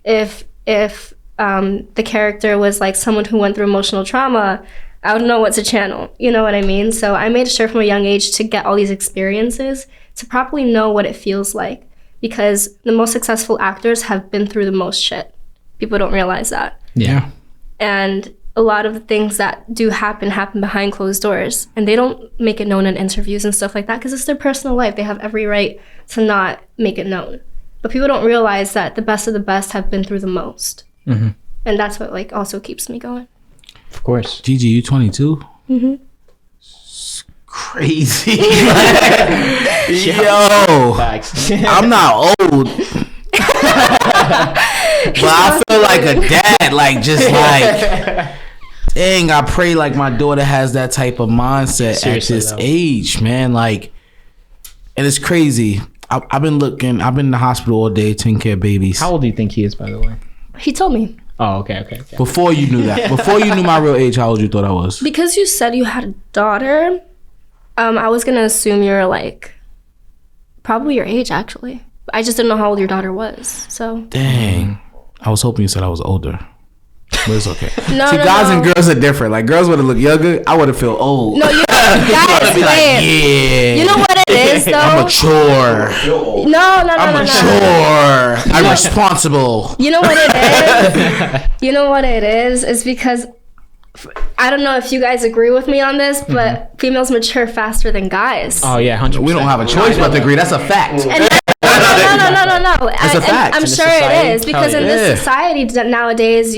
If the character was like someone who went through emotional trauma, I would know what to channel. You know what I mean? So I made sure from a young age to get all these experiences to properly know what it feels like, because the most successful actors have been through the most shit. People don't realize that. Yeah. And a lot of the things that do happen behind closed doors, and they don't make it known in interviews and stuff like that because it's their personal life. They have every right to not make it known. But people don't realize that the best of the best have been through the most. And that's what like also keeps me going. Of course. Gigi, you 22? It's crazy. Yo, I'm not old. But I feel like a dad, like just like, dang, I pray like my daughter has that type of mindset. Seriously, at this age, man. Like, and it's crazy. I've been in the hospital all day taking care of babies. How old do you think he is, by the way? He told me. Oh, okay. Before you knew that, before you knew my real age, how old you thought I was? Because you said you had a daughter, I was gonna assume you're like probably your age actually. I just didn't know how old your daughter was. So dang, I was hoping you said I was older. But it's okay. No, See, no, guys no. and girls are different. Like, girls would have looked younger. I would have felt old. No, you guys, be like, wait. yeah. You know what it is, though? I'm mature. No. I'm mature. I'm responsible. You know what it is? You know what it is? It's because, I don't know if you guys agree with me on this, but females mature faster than guys. Oh, yeah, 100%. We don't have a choice but to agree. That's a fact. No. It's a fact. I'm sure it is, because in this society nowadays,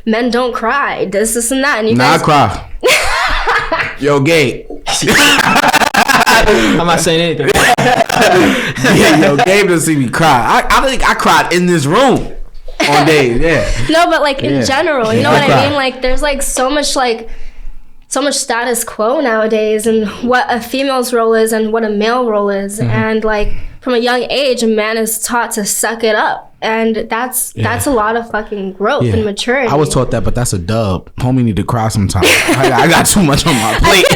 men don't cry. This and that, and you guys. I cry. Yo, gay. I'm not saying anything. Yo, Gabe doesn't see me cry. I think I cried in this room on days. Yeah. No, but like in general, you know what I mean? Like, there's like so much status quo nowadays, and what a female's role is and what a male role is, and like from a young age, a man is taught to suck it up, and that's a lot of fucking growth and maturity. I was taught that, but that's a dub. Homie need to cry sometimes. I got too much on my plate.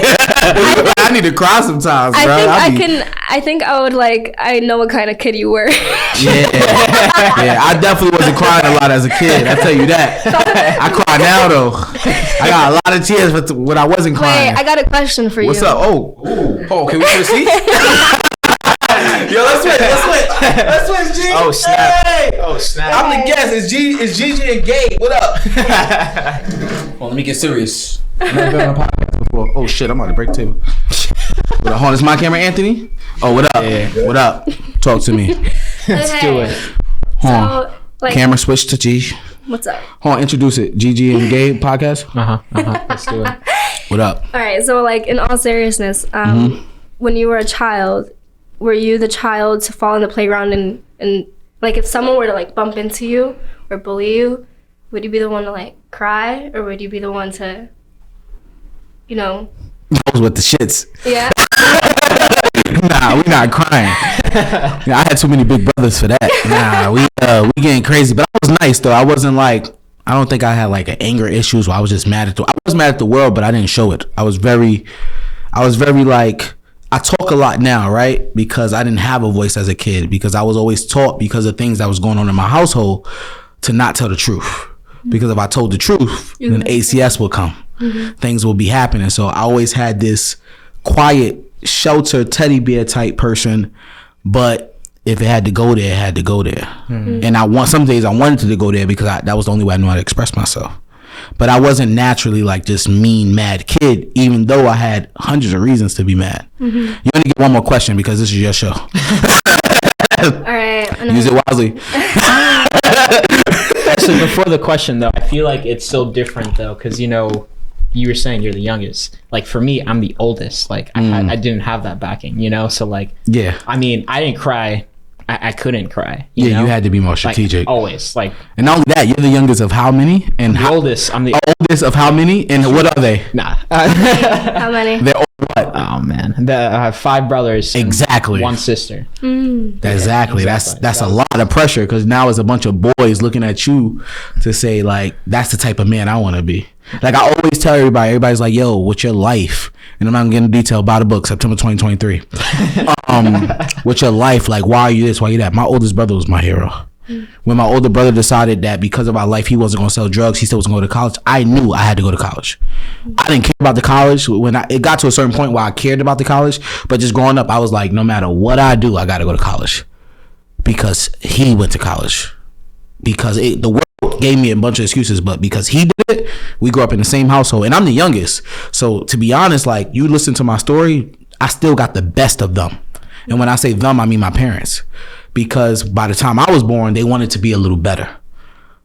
I need to cry sometimes, bro. I think I would like. I know what kind of kid you were. Yeah, I definitely wasn't crying a lot as a kid. I tell you that. I cry now though. I got a lot of tears when I wasn't crying. Wait, I got a question for you. What's up? Oh, can we switch seats? Yo, let's switch, G. Oh, snap. Hey. Oh, snap. I'm the guest. It's Gigi and Gabe. What up? Let me get serious. I've never been on a podcast before. Oh shit, I'm on the break table. What up? Hold on, is my camera Anthony? Oh, what up? Yeah. What up? Talk to me. Let's do it. Hold on. Like, camera switch to G. What's up? Hold on, introduce it. Gigi and Gabe podcast. Let's do it. What up? All right, so like in all seriousness, when you were a child, were you the child to fall in the playground and like if someone were to like bump into you or bully you, would you be the one to like cry, or would you be the one to, you know? I was with the shits. Yeah. Nah, we not crying. I had too many big brothers for that. Nah, we getting crazy. But I was nice though. I wasn't like, I don't think I had like an anger issues where I was just mad at I was mad at the world, but I didn't show it. I was very like, I talk a lot now, right? Because I didn't have a voice as a kid, because I was always taught, because of things that was going on in my household, to not tell the truth. Because if I told the truth, then ACS will come. Things will be happening. So I always had this quiet, sheltered teddy bear type person, but if it had to go there, it had to go there. And some days I wanted to go there because that was the only way I knew how to express myself. But I wasn't naturally like just mean, mad kid, even though I had hundreds of reasons to be mad. You only get one more question because this is your show. All right. Use it wisely. So before the question though, I feel like it's so different though, because you were saying you're the youngest. Like for me, I'm the oldest. Like I didn't have that backing, so like, yeah. I mean, I didn't cry I couldn't cry. You know? had to be more strategic. Like, always. Like, and not only that, you're the youngest of how many? And the oldest. I'm the oldest of how many? And what are they? Nah. How many? They're all what? Oh man, I have 5 brothers. Exactly. 1 sister. Exactly. That's a lot of pressure, because now it's a bunch of boys looking at you to say, like, that's the type of man I want to be. Like, I always tell everybody's like, yo, what's your life? And I'm not getting detail about the book, September 2023. What's your life? Like, why are you this? Why are you that? My oldest brother was my hero. When my older brother decided that because of our life, he wasn't going to sell drugs, he still wasn't going to go to college, I knew I had to go to college. I didn't care about the college. It got to a certain point where I cared about the college, but just growing up, I was like, no matter what I do, I got to go to college. Because he went to college. Because the world gave me a bunch of excuses, but because he did it, we grew up in the same household, and I'm the youngest. So to be honest, like, you listen to my story, I still got the best of them. And when I say them, I mean my parents. Because by the time I was born, they wanted to be a little better.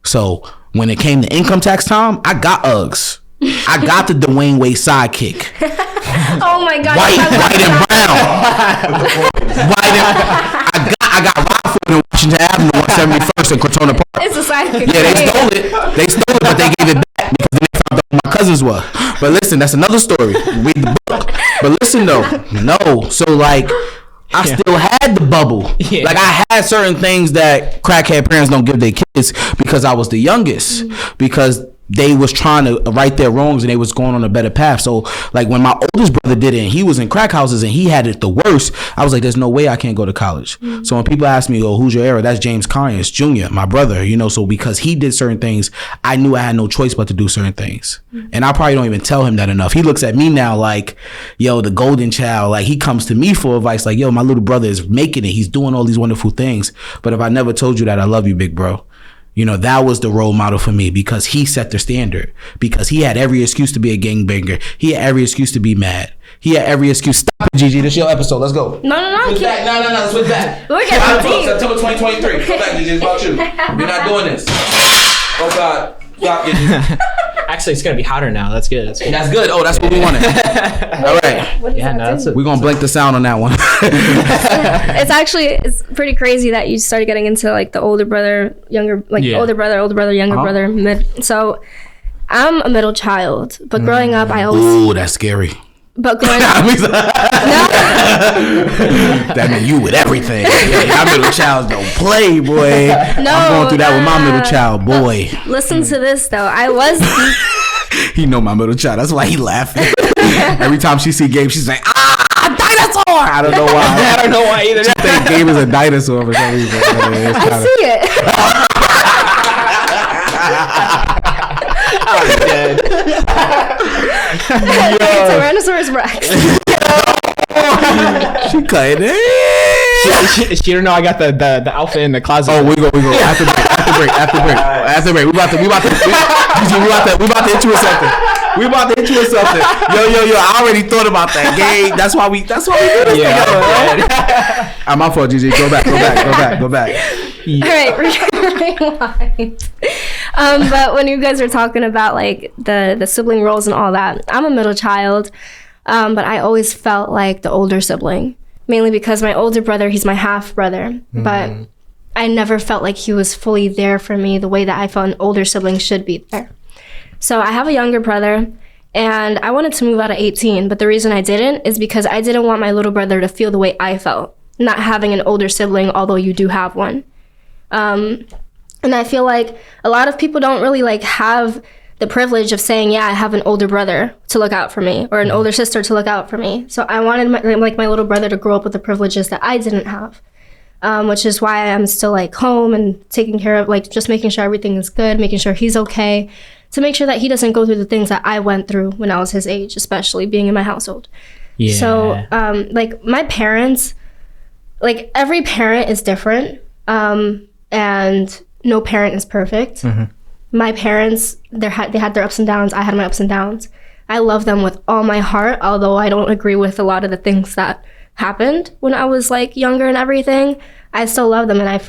So when it came to income tax time, I got Uggs. I got the Dwayne Wade sidekick. Oh my God. White and brown. I got Rockford in Washington Avenue, 171st in Cortona Park. It's a sidekick. Yeah, they stole it. They stole it, but they gave it back because they found out who my cousins were. But listen, that's another story. Read the book. But listen though, no. So like, I still had the bubble. Yeah. Like, I had certain things that crackhead parents don't give their kids because I was the youngest. Because they was trying to right their wrongs and they was going on a better path. So like, when my oldest brother did it and he was in crack houses and he had it the worst, I was like, there's no way I can't go to college. So when people ask me, oh, who's your era? That's James Conyers Jr., my brother, you know. So because he did certain things, I knew I had no choice but to do certain things. And I probably don't even tell him that enough. He looks at me now like, yo, the golden child. Like, he comes to me for advice like, yo, my little brother is making it. He's doing all these wonderful things. But if I never told you that, I love you, big bro. You know, that was the role model for me, because he set the standard, because he had every excuse to be a gangbanger. He had every excuse to be mad. He had every excuse. Stop it, Gigi. This is your episode. Let's go. No. Switch back. No. Let's switch back. We're getting deep. September 2023. Come back, Gigi. It's about you. We're not doing this. Oh, God. Stop, Gigi. Actually, it's gonna be hotter now. That's good. That's good. Oh, that's what we wanted. All right. Yeah, no, that's We're gonna blink the sound on that one. It's pretty crazy that you started getting into like the older brother, younger, like older brother, younger brother. So I'm a middle child, but growing up, I always. Ooh, that's scary. But growing up, that mean you with everything. Yeah, my middle child don't play, boy. No, I'm going through that with my middle child, boy. Listen to this though. I was. He know my middle child. That's why he laughing. Every time she see Gabe, she's like, dinosaur. I don't know why. I don't know why either. She think Gabe is a dinosaur for some reason. I see it. I'm dead. Tyrannosaurus Rex. She cutting it. She don't know I got the outfit in the closet. Oh, we go. After break. We about to hit you with something. Yo, I already thought about that. Gabe, that's why we do this together. I'm my fault, Gigi. Go back. All right, rewind. But when you guys are talking about like the sibling roles and all that, I'm a middle child, but I always felt like the older sibling, mainly because my older brother, he's my half brother, but I never felt like he was fully there for me the way that I felt an older sibling should be there. So I have a younger brother, and I wanted to move out at 18, but the reason I didn't is because I didn't want my little brother to feel the way I felt, not having an older sibling, although you do have one. And I feel like a lot of people don't really like have the privilege of saying, yeah, I have an older brother to look out for me, or an older sister to look out for me. So I wanted my little brother to grow up with the privileges that I didn't have, which is why I'm still like home and taking care of, like, just making sure everything is good, making sure he's okay, to make sure that he doesn't go through the things that I went through when I was his age, especially being in my household. Yeah. So like my parents, like every parent is different, and no parent is perfect. My parents, they had their ups and downs. I had my ups and downs. I love them with all my heart, although I don't agree with a lot of the things that happened when I was like younger and everything. I still love them, and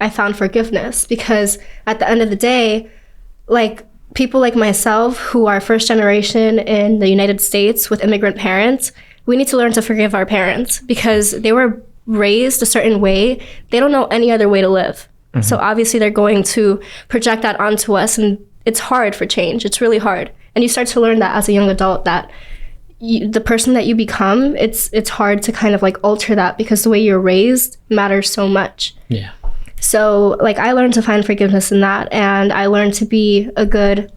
I found forgiveness, because at the end of the day, like people like myself who are first generation in the United States with immigrant parents, we need to learn to forgive our parents, because they were raised a certain way, they don't know any other way to live. So obviously they're going to project that onto us, and it's hard for change. It's really hard. And you start to learn that as a young adult, that the person that you become, it's hard to kind of like alter that, because the way you're raised matters so much. Yeah. So like I learned to find forgiveness in that, and I learned to be a good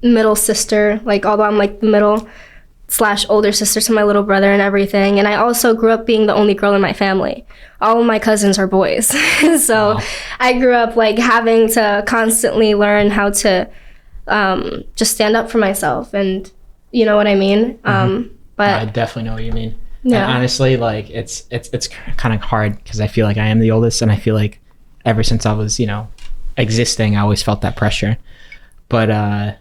middle sister, like although I'm like the middle / older sister to my little brother and everything. And I also grew up being the only girl in my family. All of my cousins are boys. So I grew up like having to constantly learn how to just stand up for myself, and you know what I mean? But I definitely know what you mean. Yeah. And honestly, like it's kind of hard, because I feel like I am the oldest, and I feel like ever since I was, existing, I always felt that pressure. But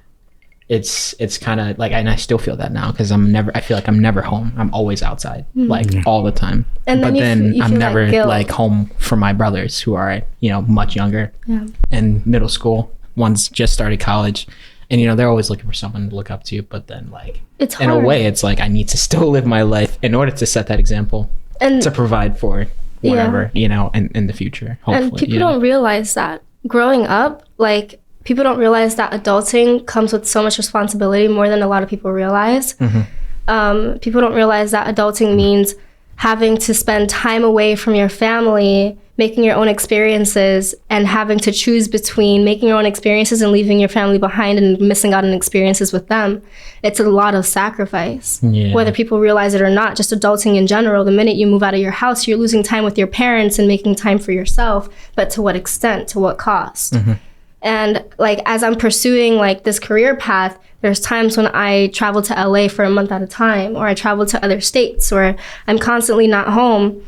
it's kind of like, and I still feel that now, because I feel like I'm never home. I'm always outside, like all the time. And then I'm never guilt. like home for my brothers, who are, much younger, Yeah. in middle school. One's just started college, and they're always looking for someone to look up to. But then like, It's in a hard. way, it's like I need to still live my life in order to set that example, And to provide for whatever, in the future, hopefully. And people don't realize that growing up, like people don't realize that adulting comes with so much responsibility, more than a lot of people realize. People don't realize that adulting means having to spend time away from your family, making your own experiences, and having to choose between making your own experiences and leaving your family behind and missing out on experiences with them. It's a lot of sacrifice, whether people realize it or not. Just adulting in general, the minute you move out of your house, you're losing time with your parents and making time for yourself. But to what extent? To what cost? And like, as I'm pursuing like this career path, there's times when I travel to LA for a month at a time, or I travel to other states, or I'm constantly not home.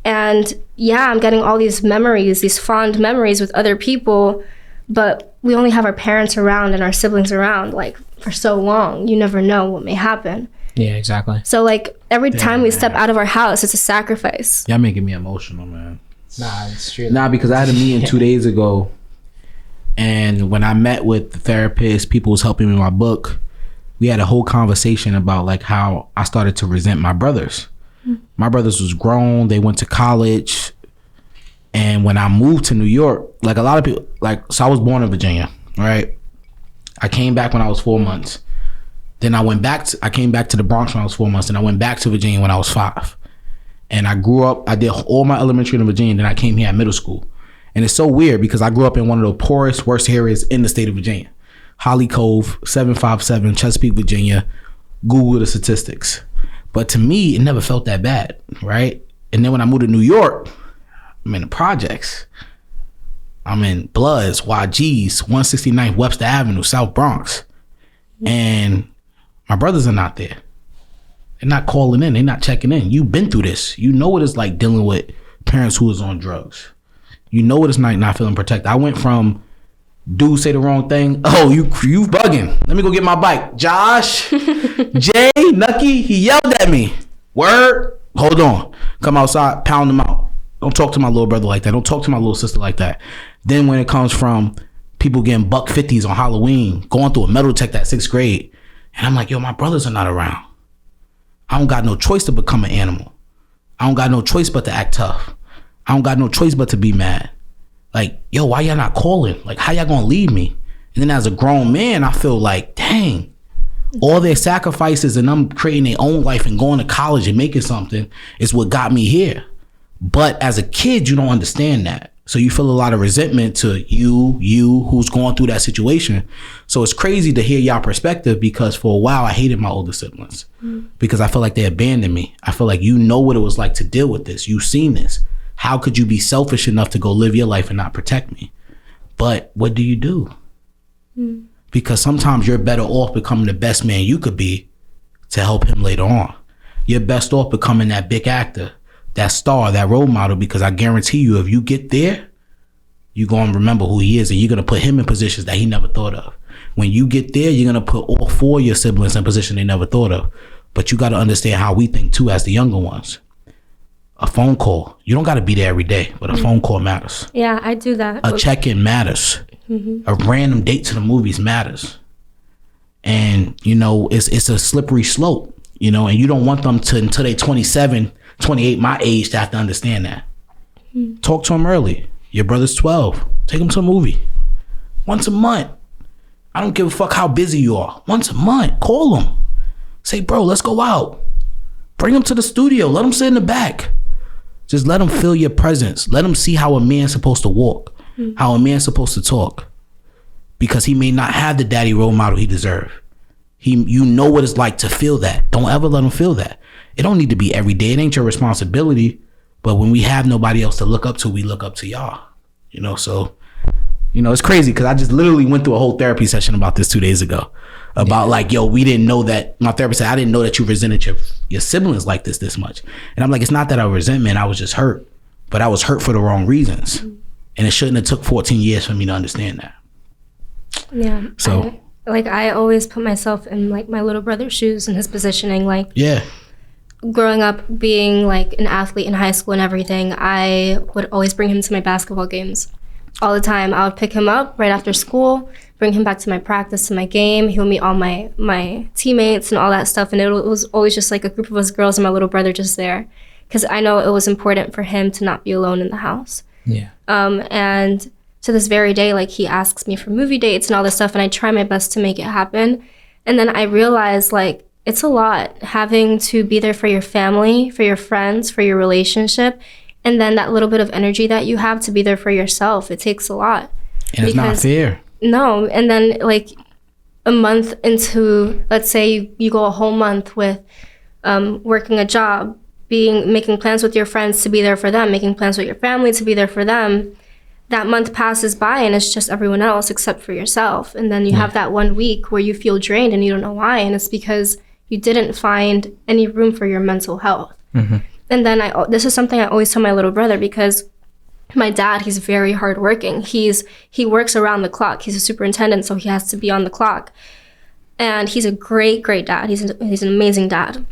And yeah, I'm getting all these memories, these fond memories with other people, but we only have our parents around and our siblings around like for so long. You never know what may happen. Yeah, exactly. So like every time we step out of our house, it's a sacrifice. Y'all making me emotional, man. Nah, it's true. Nah, because I had a meeting 2 days ago, and when I met with the therapist, people was helping me with my book. We had a whole conversation about like how I started to resent my brothers. My brothers was grown, they went to college, and when I moved to New York, like a lot of people, so I was born in Virginia, right? I came back when I was 4 months. Then I came back to the Bronx when I was 4 months, and I went back to Virginia when I was 5. And I grew up, I did all my elementary in Virginia, then I came here at middle school. And it's so weird because I grew up in one of the poorest, worst areas in the state of Virginia. Holly Cove, 757, Chesapeake, Virginia. Google the statistics. But to me, it never felt that bad, right? And then when I moved to New York, I'm in the projects. I'm in Bloods, YGs, 169th Webster Avenue, South Bronx. And my brothers are not there. They're not calling in. They're not checking in. You've been through this. You know what it's like dealing with parents who is on drugs. You know what it's like not feeling protected. I went from dude say the wrong thing. Oh, you bugging. Let me go get my bike. Josh, Jay, Nucky, he yelled at me. Word. Hold on. Come outside, pound him out. Don't talk to my little brother like that. Don't talk to my little sister like that. Then when it comes from people getting $150s on Halloween, going through a metal detector at 6th grade, and I'm like, yo, my brothers are not around. I don't got no choice to become an animal. I don't got no choice but to act tough. I don't got no choice but to be mad. Like, yo, why y'all not calling? Like, how y'all gonna leave me? And then as a grown man, I feel like, dang, all their sacrifices and them creating their own life and going to college and making something is what got me here. But as a kid, you don't understand that. So you feel a lot of resentment to you who's going through that situation. So it's crazy to hear y'all perspective, because for a while I hated my older siblings because I feel like they abandoned me. I feel like you know what it was like to deal with this. You've seen this. How could you be selfish enough to go live your life and not protect me? But what do you do? Because sometimes you're better off becoming the best man you could be to help him later on. You're best off becoming that big actor, that star, that role model, because I guarantee you, if you get there, you're going to remember who he is, and you're going to put him in positions that he never thought of. When you get there, you're going to put all 4 of your siblings in positions they never thought of. But you got to understand how we think too as the younger ones. A phone call. You don't got to be there every day, but a phone call matters. Yeah, I do that. A check-in matters. A random date to the movies matters. And, it's a slippery slope, and you don't want them to, until they're 27, 28, my age, to have to understand that. Talk to him early. Your brother's 12. Take him to a movie. Once a month. I don't give a fuck how busy you are. Once a month. Call him. Say, bro, let's go out. Bring him to the studio. Let him sit in the back. Just let him feel your presence. Let him see how a man's supposed to walk. How a man's supposed to talk. Because he may not have the daddy role model he deserves. You know what it's like to feel that. Don't ever let him feel that. It don't need to be every day. It ain't your responsibility. But when we have nobody else to look up to, we look up to y'all. You know, so, you know, it's crazy because I just literally went through a whole therapy session about this 2 days ago. About like, yo, we didn't know that. My therapist said, I didn't know that you resented your siblings like this much. And I'm like, it's not that I resentment. I was just hurt. But I was hurt for the wrong reasons. And it shouldn't have took 14 years for me to understand that. Yeah. So I always put myself in like my little brother's shoes and his positioning. Like, yeah. Growing up being like an athlete in high school and everything, I would always bring him to my basketball games all the time. I would pick him up right after school, bring him back to my practice, to my game. He would meet all my teammates and all that stuff. And it was always just like a group of us girls and my little brother just there. Because I know it was important for him to not be alone in the house. Yeah. And to this very day, like he asks me for movie dates and all this stuff. And I try my best to make it happen. And then I realized like, it's a lot having to be there for your family, for your friends, for your relationship. And then that little bit of energy that you have to be there for yourself. It takes a lot. And it's not fair. No. And then like a month into, let's say you go a whole month with working a job, making plans with your friends to be there for them, making plans with your family to be there for them. That month passes by and it's just everyone else except for yourself. And then you have that 1 week where you feel drained and you don't know why. And it's because you didn't find any room for your mental health. And then this is something I always tell my little brother, because my dad, he's very hardworking. He works around the clock. He's a superintendent, so he has to be on the clock. And he's a great, great dad. He's an amazing dad.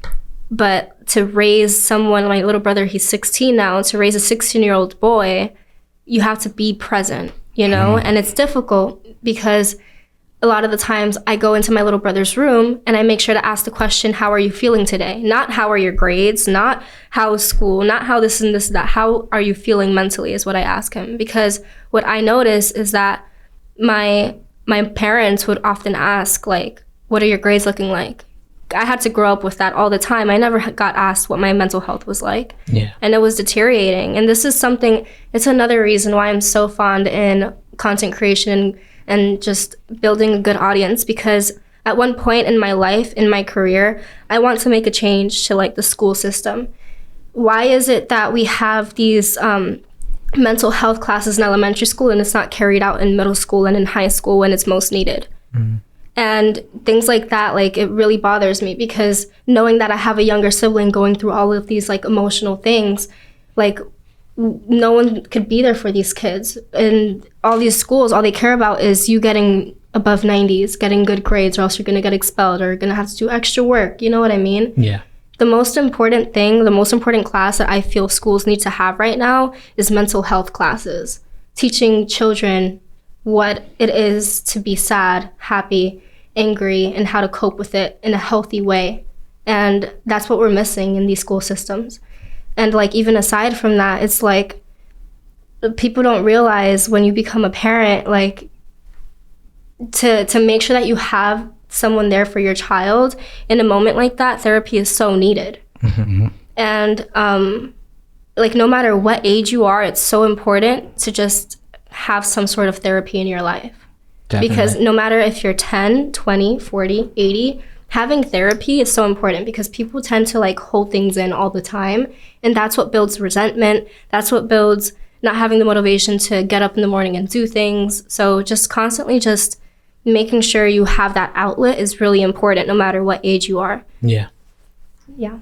But to raise someone, my little brother, he's 16 now, to raise a 16-year-old boy, you have to be present, you know? And it's difficult because a lot of the times I go into my little brother's room and I make sure to ask the question, how are you feeling today? Not how are your grades, not how is school, not how this and this, that. How are you feeling mentally is what I ask him. Because what I notice is that my parents would often ask, like, what are your grades looking like? I had to grow up with that all the time. I never got asked what my mental health was like. Yeah. And it was deteriorating. And this is something, it's another reason why I'm so fond in content creation and just building a good audience, because at one point in my life, in my career, I want to make a change to like the school system. Why is it that we have these mental health classes in elementary school and it's not carried out in middle school and in high school when it's most needed? And things like that, like it really bothers me, because knowing that I have a younger sibling going through all of these like emotional things, like no one could be there for these kids. And all these schools, all they care about is you getting above 90s, getting good grades, or else you're going to get expelled or going to have to do extra work. You know what I mean? Yeah. The most important thing, the most important class that I feel schools need to have right now is mental health classes. Teaching children what it is to be sad, happy, angry, and how to cope with it in a healthy way. And that's what we're missing in these school systems. And like, even aside from that, it's like people don't realize when you become a parent, like to make sure that you have someone there for your child in a moment like that, therapy is so needed. And like no matter what age you are, it's so important to just have some sort of therapy in your life. Definitely. Because no matter if you're 10, 20, 40, 80, having therapy is so important, because people tend to like hold things in all the time. And that's what builds resentment. That's what builds not having the motivation to get up in the morning and do things. So just constantly just making sure you have that outlet is really important no matter what age you are. Yeah. Yeah.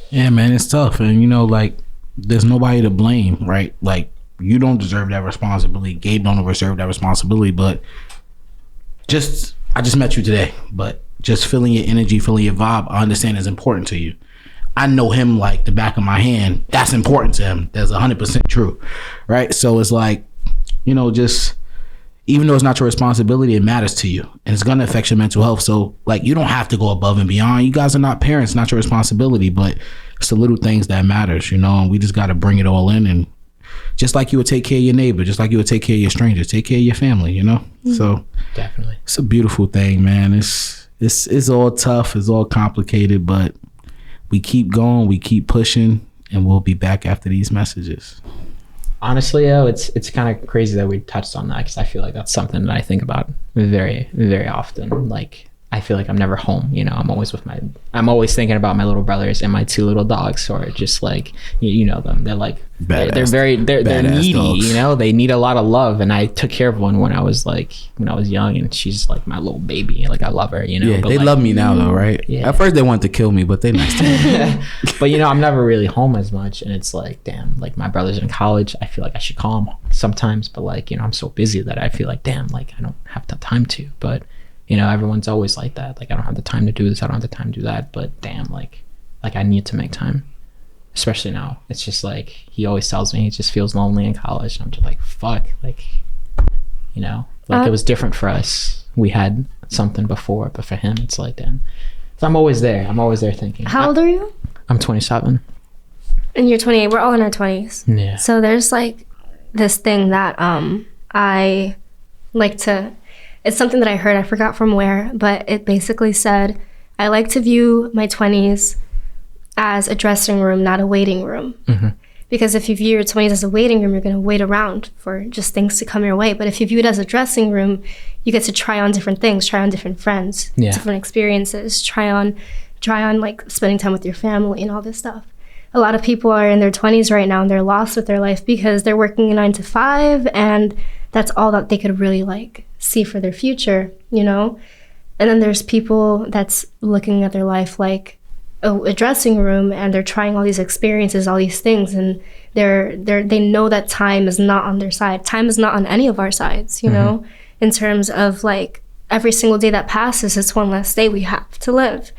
Yeah, man, it's tough. And you know, like there's nobody to blame, right? Like you don't deserve that responsibility. Gabe don't deserve that responsibility. But I just met you today, but just feeling your energy, feeling your vibe, I understand is important to you. I know him like the back of my hand. That's important to him. That's 100% true, right? So it's like, you know, just even though it's not your responsibility, it matters to you and it's going to affect your mental health. So like, you don't have to go above and beyond. You guys are not parents, not your responsibility, but it's the little things that matters, and we just got to bring it all in. And just like you would take care of your neighbor, just like you would take care of your strangers, take care of your family, So Definitely. It's a beautiful thing, man. It's all tough. It's all complicated, but we keep going, we keep pushing, and we'll be back after these messages. Honestly, though, it's kind of crazy that we touched on that, because I feel like that's something that I think about very, very often. Like, I feel like I'm never home. I'm always thinking about my little brothers and my 2 little dogs, or just like, you know them. They're like, they're needy, dogs. They need a lot of love. And I took care of one when I was young, and she's like my little baby. Like, I love her, Yeah, but they love me now though, right? Yeah. At first they wanted to kill me, but they nice to me. But I'm never really home as much, and it's like, damn, like my brother's in college. I feel like I should call him sometimes, but like, I'm so busy that I feel like, damn, like I don't have the time to. But everyone's always like that. Like, I don't have the time to do this. I don't have the time to do that. But damn, like I need to make time, especially now. It's just like, he always tells me he just feels lonely in college. And I'm just like, fuck, like, it was different for us. We had something before, but for him, it's like, damn. So I'm always there. I'm always there thinking. How old are you? I'm 27. And you're 28. We're all in our 20s. Yeah. So there's like this thing that I like to... It's something that I heard, I forgot from where, but it basically said, I like to view my 20s as a dressing room, not a waiting room. Mm-hmm. Because if you view your 20s as a waiting room, you're going to wait around for just things to come your way. But if you view it as a dressing room, you get to try on different things, try on different friends, different experiences, try on like spending time with your family and all this stuff. A lot of people are in their 20s right now and they're lost with their life because they're working a 9 to 5 and that's all that they could really like see for their future, And then there's people that's looking at their life like a dressing room and they're trying all these experiences, all these things, and they know that time is not on their side. Time is not on any of our sides, in terms of like every single day that passes, it's one less day we have to live.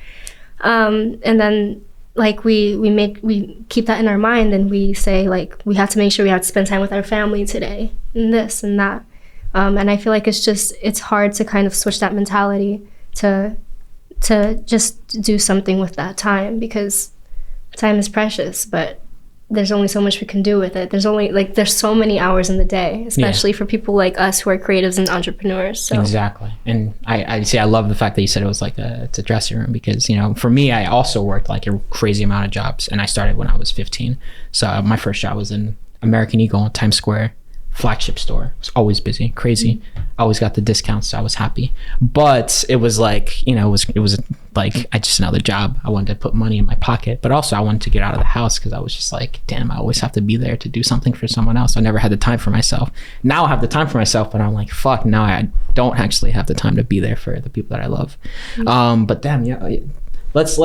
And then like we keep that in our mind and we say like we have to make sure we have to spend time with our family today and this and that. And I feel like it's hard to kind of switch that mentality to just do something with that time, because time is precious, but there's only so much we can do with it. There's so many hours in the day, especially for people like us who are creatives and entrepreneurs. So. Exactly. And I love the fact that you said it was like it's a dressing room, because, for me, I also worked like a crazy amount of jobs, and I started when I was 15. So my first job was in American Eagle in Times Square, flagship store. It was always busy, crazy. I always got the discounts, so I was happy. But it was like, it was like just another job. I wanted to put money in my pocket, but also I wanted to get out of the house, because I was just like, damn, I always have to be there to do something for someone else. I never had the time for myself. Now I have the time for myself, but I'm like, fuck, now I don't actually have the time to be there for the people that I love. But damn, let's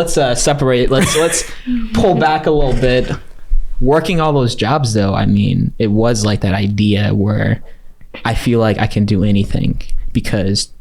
separate. Let's pull back a little bit. Working all those jobs though, I mean, it was like that idea where I feel like I can do anything, because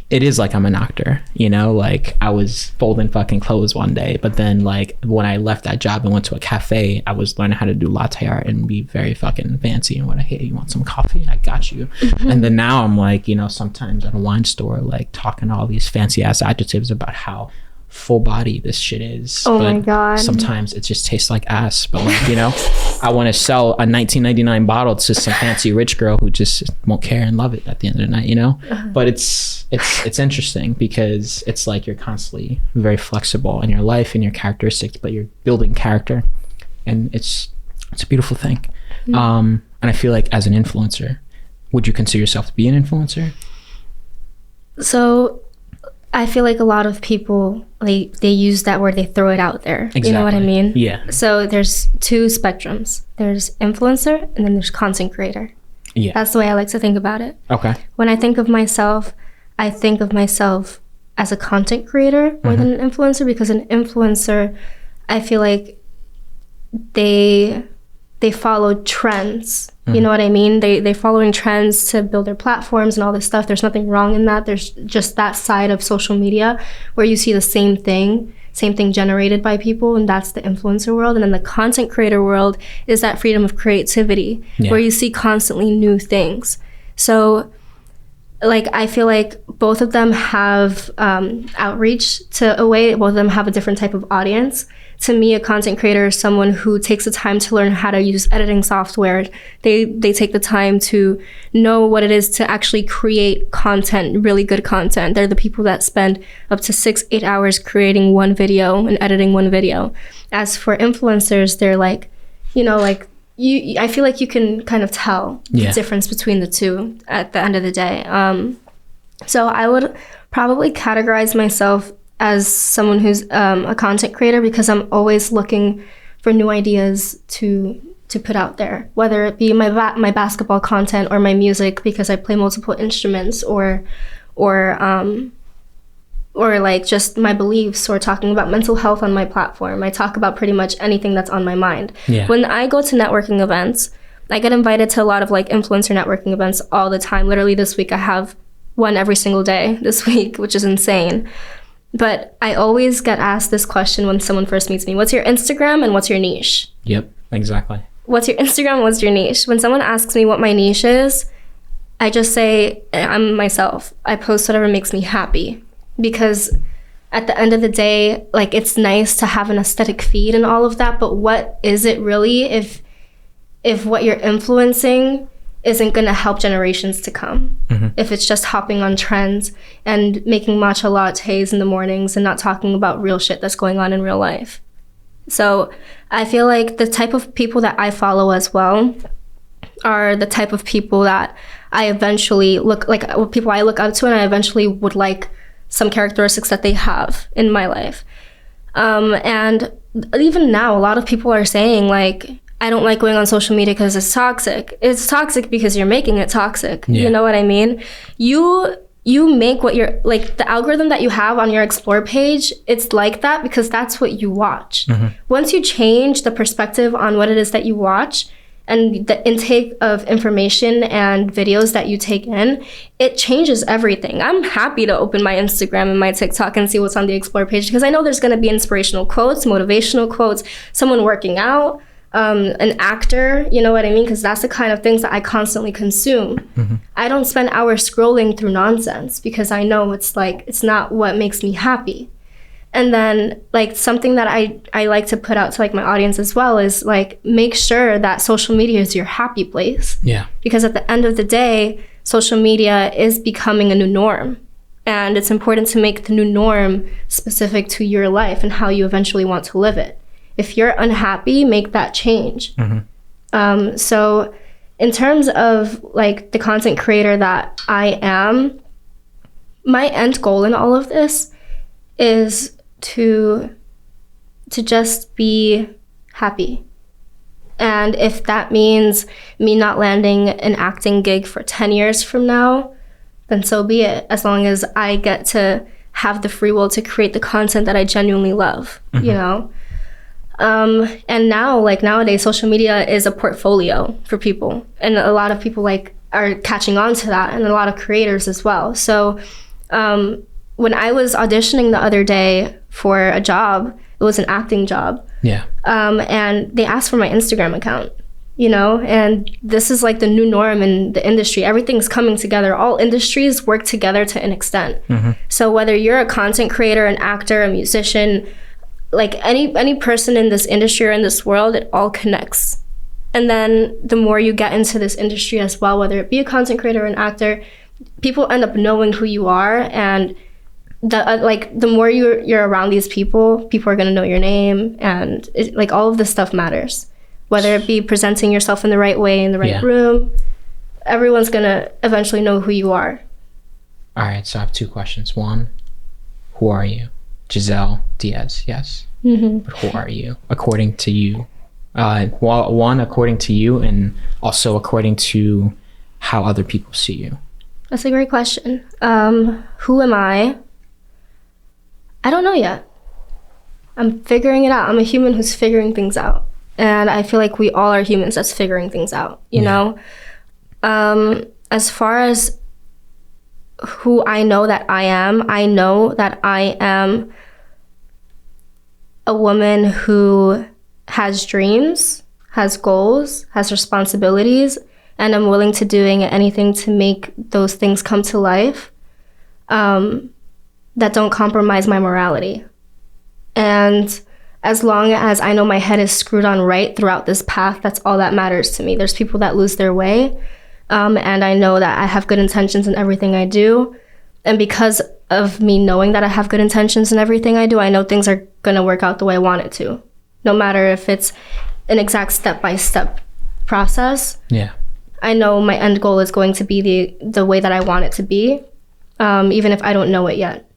it is like I'm an actor, like I was folding fucking clothes one day, but then like when I left that job and went to a cafe, I was learning how to do latte art and be very fucking fancy and hey, you want some coffee? I got you. And then now I'm like, sometimes at a wine store, like talking all these fancy ass adjectives about how full body this shit is. Oh my god. Sometimes it just tastes like ass, but like, I want to sell a 1999 bottle to some fancy rich girl who just won't care and love it at the end of the night, But it's interesting, because it's like you're constantly very flexible in your life and your characteristics, but you're building character, and it's a beautiful thing. And I feel like as an influencer, would you consider yourself to be an influencer? So I feel like a lot of people, they use that word, they throw it out there. Exactly. You know what I mean? Yeah. So there's 2 spectrums. There's influencer and then there's content creator. Yeah. That's the way I like to think about it. Okay. When I think of myself as a content creator more than an influencer, because an influencer, I feel like they follow trends. You know what I mean? They following trends to build their platforms and all this stuff. There's nothing wrong in that. There's just that side of social media where you see the same thing generated by people, and that's the influencer world. And then the content creator world is that freedom of creativity where you see constantly new things. So like I feel like both of them have outreach to a way. Both of them have a different type of audience. To me, a content creator is someone who takes the time to learn how to use editing software. They take the time to know what it is to actually create content, really good content. They're the people that spend up to 6-8 hours creating one video and editing one video. As for influencers, they're like, like I feel like you can kind of tell the difference between the two at the end of the day. So I would probably categorize myself as someone who's a content creator, because I'm always looking for new ideas to put out there, whether it be my basketball content or my music, because I play multiple instruments, or like just my beliefs, or talking about mental health on my platform. I talk about pretty much anything that's on my mind. Yeah. When I go to networking events, I get invited to a lot of like influencer networking events all the time. Literally this week I have one every single day this week, which is insane. But I always get asked this question when someone first meets me: what's your Instagram and what's your niche? Yep, exactly. What's your Instagram? What's your niche? When someone asks me what my niche is, I just say I'm myself. I post whatever makes me happy, because at the end of the day, like, it's nice to have an aesthetic feed and all of that, but what is it really if what you're influencing isn't going to help generations to come? Mm-hmm. If it's just hopping on trends and making matcha lattes in the mornings and not talking about real shit that's going on in real life. So I feel like the type of people that I follow as well are the type of people that I eventually people I look up to, and I eventually would like some characteristics that they have in my life. And even now, a lot of people are saying, like, I don't like going on social media because it's toxic. It's toxic because you're making it toxic. Yeah. You know what I mean? You make what you're, like, the algorithm that you have on your Explore page, it's like that because that's what you watch. Mm-hmm. Once you change the perspective on what it is that you watch and the intake of information and videos that you take in, it changes everything. I'm happy to open my Instagram and my TikTok and see what's on the Explore page, because I know there's going to be inspirational quotes, motivational quotes, someone working out, an actor, you know what I mean? Because that's the kind of things that I constantly consume. Mm-hmm. I don't spend hours scrolling through nonsense because I know it's not what makes me happy. And then, like, something that I like to put out to, like, my audience as well is, like, make sure that social media is your happy place. Yeah. Because at the end of the day, social media is becoming a new norm. And it's important to make the new norm specific to your life and how you eventually want to live it. If you're unhappy, make that change. Mm-hmm. So in terms of, like, the content creator that I am, my end goal in all of this is to just be happy. And if that means me not landing an acting gig for 10 years from now, then so be it, as long as I get to have the free will to create the content that I genuinely love. Mm-hmm. You know? And now, like, nowadays, social media is a portfolio for people, and a lot of people, like, are catching on to that, and a lot of creators as well. So when I was auditioning the other day for a job, it was an acting job. Yeah. And they asked for my Instagram account, you know, and this is like the new norm in the industry. Everything's coming together. All industries work together to an extent. Mm-hmm. So whether you're a content creator, an actor, a musician, like any person in this industry or in this world, it all connects. And then the more you get into this industry as well, whether it be a content creator or an actor, people end up knowing who you are, and the more you're around these people are going to know your name, and like, all of this stuff matters. Whether it be presenting yourself in the right way in the right room, everyone's going to eventually know who you are. All right, so I have two questions. One, who are you? Giselle Diaz, yes. Mm-hmm. But who are you, according to you? One, according to you, and also according to how other people see you. That's a great question. Who am I? I don't know yet. I'm figuring it out. I'm a human who's figuring things out. And I feel like we all are humans that's figuring things out, you know? As far as who I know that I know that I am a woman who has dreams, has goals, has responsibilities, and I'm willing to doing anything to make those things come to life that don't compromise my morality. And as long as I know my head is screwed on right throughout this path, that's all that matters to me. There's people that lose their way, and I know that I have good intentions in everything I do. And because of me knowing that I have good intentions in everything I do, I know things are going to work out the way I want it to. No matter if it's an exact step-by-step process. Yeah. I know my end goal is going to be the way that I want it to be, even if I don't know it yet.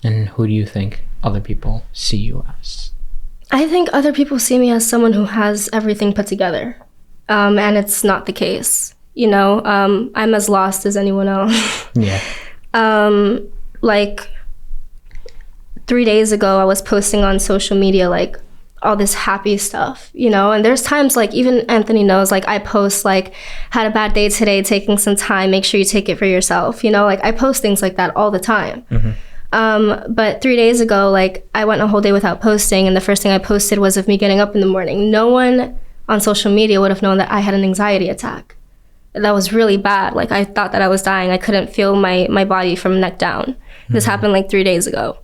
And who do you think other people see you as? I think other people see me as someone who has everything put together, and it's not the case. You know, I'm as lost as anyone else. Yeah. Like 3 days ago, I was posting on social media, like, all this happy stuff, you know? And there's times, like, even Anthony knows, like, I post, like, had a bad day today, taking some time, make sure you take it for yourself, you know? Like, I post things like that all the time. But 3 days ago, like, I went a whole day without posting, and the first thing I posted was of me getting up in the morning. No one on social media would have known that I had an anxiety attack. That was really bad. Like, I thought that I was dying. I couldn't feel my body from neck down. This happened like 3 days ago.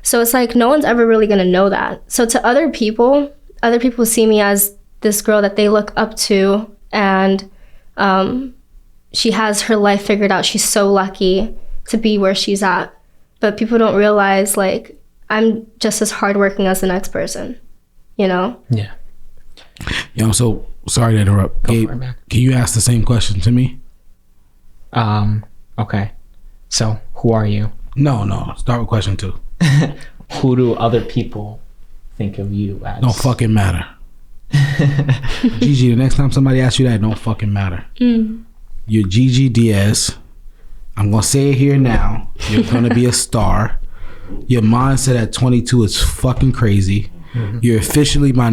So it's like, no one's ever really gonna know that. So to other people see me as this girl that they look up to, and she has her life figured out. She's so lucky to be where she's at. But people don't realize, like, I'm just as hardworking as the next person, you know? Yeah. Yo, so sorry to interrupt. Gabe, can you ask the same question to me? Okay. So who are you? No. Start with question 2. Who do other people think of you as? Don't fucking matter. Gigi, the next time somebody asks you that, don't fucking matter. You're Gigi Diaz. I'm gonna say it here now. You're gonna be a star. Your mindset at 22 is fucking crazy. You're officially my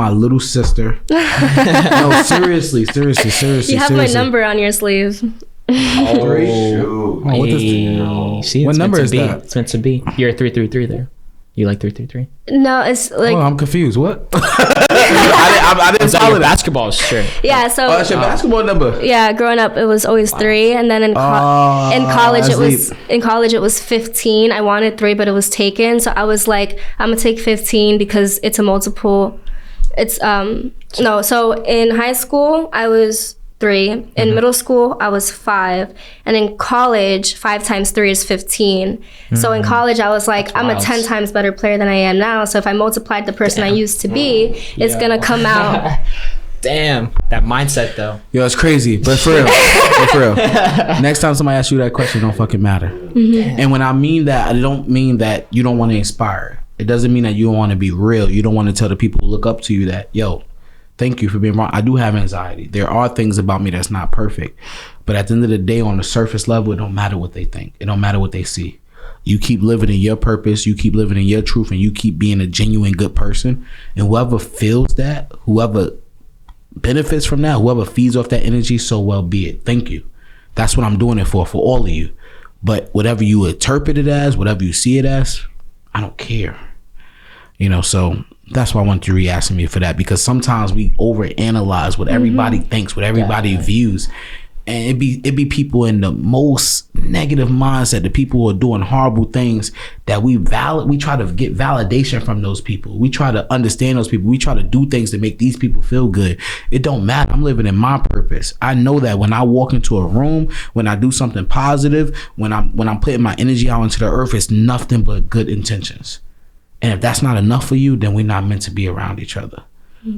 little sister. No, seriously. You have my number on your sleeve. Oh, what does See, what number is be. that? It's meant to be. You're a 333 there. You like 333? No, it's like... Oh, I'm confused. What? I didn't follow that. Basketball shirt. Yeah, so... Oh, that's your basketball number? Yeah, growing up, it was always 3. And then in college, it was 15. I wanted 3, but it was taken. So I was like, I'm going to take 15 because it's a multiple. It's... No, so in high school, I was 3. In middle school, I was 5. And in college, 5 times 3 is 15. So in college, I was like, I'm a 10 times better player than I am now. So if I multiplied the person I used to be, it's going to come out. Damn. That mindset, though. Yo, it's crazy. But for real. Next time somebody asks you that question, don't fucking matter. And when I mean that, I don't mean that you don't want to inspire. It doesn't mean that you don't want to be real. You don't want to tell the people who look up to you that, yo, thank you for being wrong. I do have anxiety. There are things about me that's not perfect. But at the end of the day, on the surface level, it don't matter what they think. It don't matter what they see. You keep living in your purpose. You keep living in your truth. And you keep being a genuine good person. And whoever feels that, whoever benefits from that, whoever feeds off that energy, so well be it. Thank you. That's what I'm doing it for all of you. But whatever you interpret it as, whatever you see it as, I don't care. You know, so... That's why I want you re-asking me for that, because sometimes we overanalyze what everybody thinks, what everybody views, and it be people in the most negative mindset, the people who are doing horrible things, that we try to get validation from those people. We try to understand those people. We try to do things to make these people feel good. It don't matter. I'm living in my purpose. I know that when I walk into a room, when I do something positive, when I'm putting my energy out into the earth, it's nothing but good intentions. And if that's not enough for you, then we're not meant to be around each other.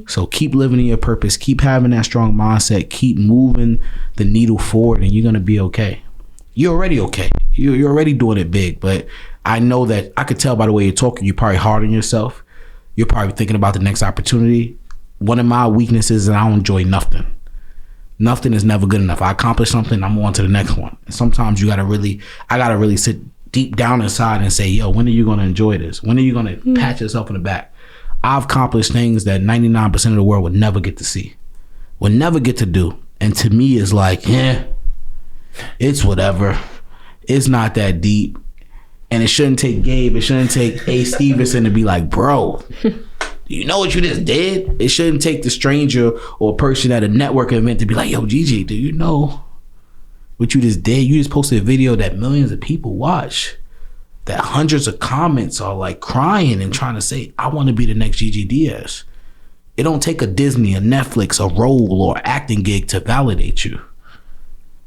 So keep living in your purpose. Keep having that strong mindset. Keep moving the needle forward, and you're going to be okay. You're already okay. You're already doing it big. But I know that I could tell by the way you're talking, you're probably hard on yourself. You're probably thinking about the next opportunity. One of my weaknesses is I don't enjoy nothing. Nothing is never good enough. I accomplish something, I'm on to the next one. And sometimes I got to really sit deep down inside and say, yo, when are you going to enjoy this? When are you going to pat yourself in the back? I've accomplished things that 99% of the world would never get to see, would never get to do. And to me, it's like, it's whatever. It's not that deep. And it shouldn't take Gabe, it shouldn't take A. Stevenson to be like, bro, Do you know what you just did? It shouldn't take the stranger or a person at a network event to be like, yo, Gigi, do you know what you just did? You just posted a video that millions of people watch, that hundreds of comments are like crying and trying to say, I want to be the next Gigi Diaz. It don't take a Disney, a Netflix, a role, or acting gig to validate you.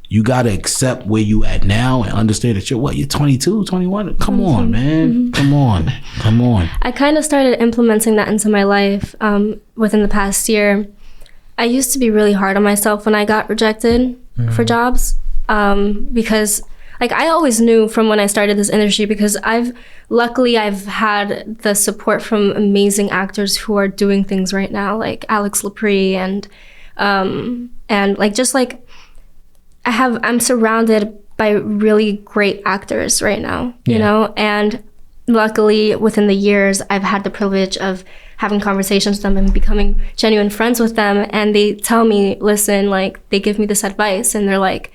You got to accept where you at now and understand that you're 22, 21? Come on, man. Come on. I kind of started implementing that into my life within the past year. I used to be really hard on myself when I got rejected for jobs because like I always knew from when I started this industry, because I've had the support from amazing actors who are doing things right now, like Alex Lepre and like just like I'm surrounded by really great actors right now, you know, and luckily within the years I've had the privilege of having conversations with them and becoming genuine friends with them, and they tell me, listen, like they give me this advice and they're like,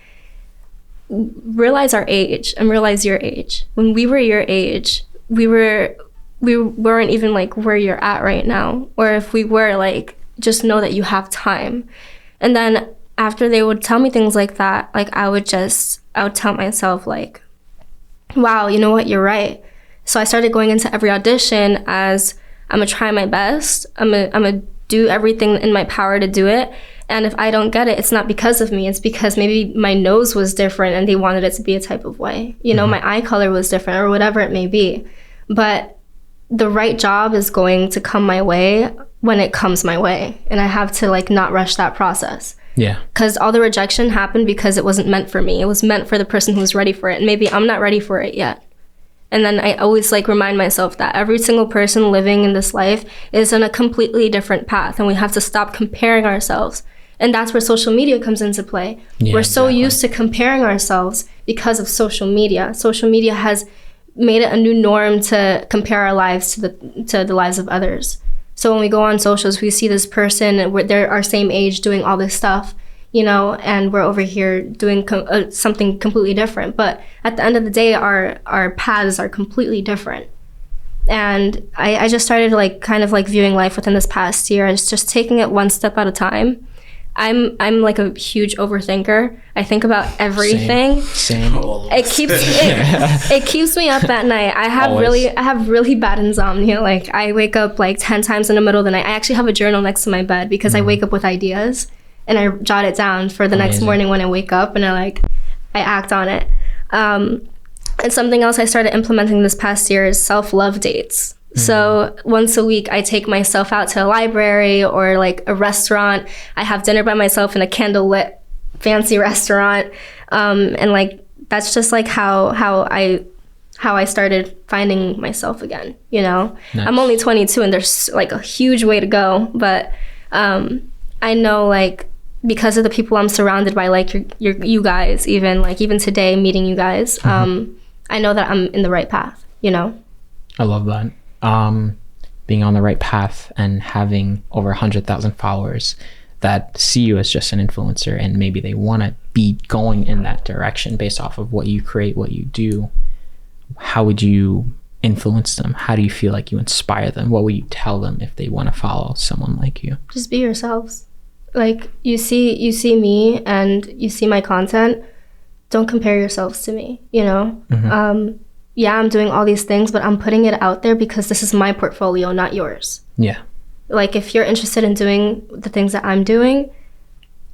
realize our age and realize your age. When we were your age, we weren't even like where you're at right now, or if we were, like, just know that you have time. And then after they would tell me things like that, like I would tell myself like, wow, you know what, you're right. So I started going into every audition as I'm gonna try my best. I'm gonna do everything in my power to do it. And if I don't get it, it's not because of me. It's because maybe my nose was different and they wanted it to be a type of way. You know, my eye color was different or whatever it may be. But the right job is going to come my way when it comes my way. And I have to like not rush that process. Yeah. Because all the rejection happened because it wasn't meant for me. It was meant for the person who's ready for it. And maybe I'm not ready for it yet. And then I always like remind myself that every single person living in this life is on a completely different path. And we have to stop comparing ourselves. And that's where social media comes into play. Yeah, we're so used to comparing ourselves because of social media. Social media has made it a new norm to compare our lives to the lives of others. So when we go on socials, we see this person, they're our same age doing all this stuff, you know, and we're over here doing something completely different. But at the end of the day, our paths are completely different. And I just started like kind of like viewing life within this past year as just taking it one step at a time. I'm like a huge overthinker. I think about everything. Same. It keeps me up at night. I have really bad insomnia. Like I wake up like 10 times in the middle of the night. I actually have a journal next to my bed because I wake up with ideas and I jot it down for the next morning when I wake up, and I act on it. And something else I started implementing this past year is self-love dates. So once a week, I take myself out to a library or like a restaurant. I have dinner by myself in a candlelit fancy restaurant. And like, that's just like how I started finding myself again, you know? Nice. I'm only 22 and there's like a huge way to go. But I know like because of the people I'm surrounded by, like you guys, even today meeting you guys, I know that I'm in the right path, you know? I love that. Being on the right path and having over 100,000 followers that see you as just an influencer, and maybe they want to be going in that direction based off of what you create, what you do. How would you influence them? How do you feel like you inspire them? What would you tell them if they want to follow someone like you? Just be yourselves. Like you see me and you see my content. Don't compare yourselves to me, you know? Yeah, I'm doing all these things, but I'm putting it out there because this is my portfolio, not yours. Yeah. Like, if you're interested in doing the things that I'm doing,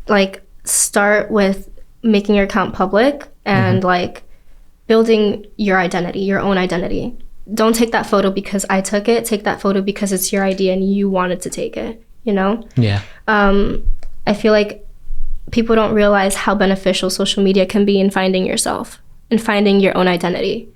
like, start with making your account public and, like, building your identity, your own identity. Don't take that photo because I took it. Take that photo because it's your idea and you wanted to take it, you know? Yeah. I feel like people don't realize how beneficial social media can be in finding yourself and finding your own identity.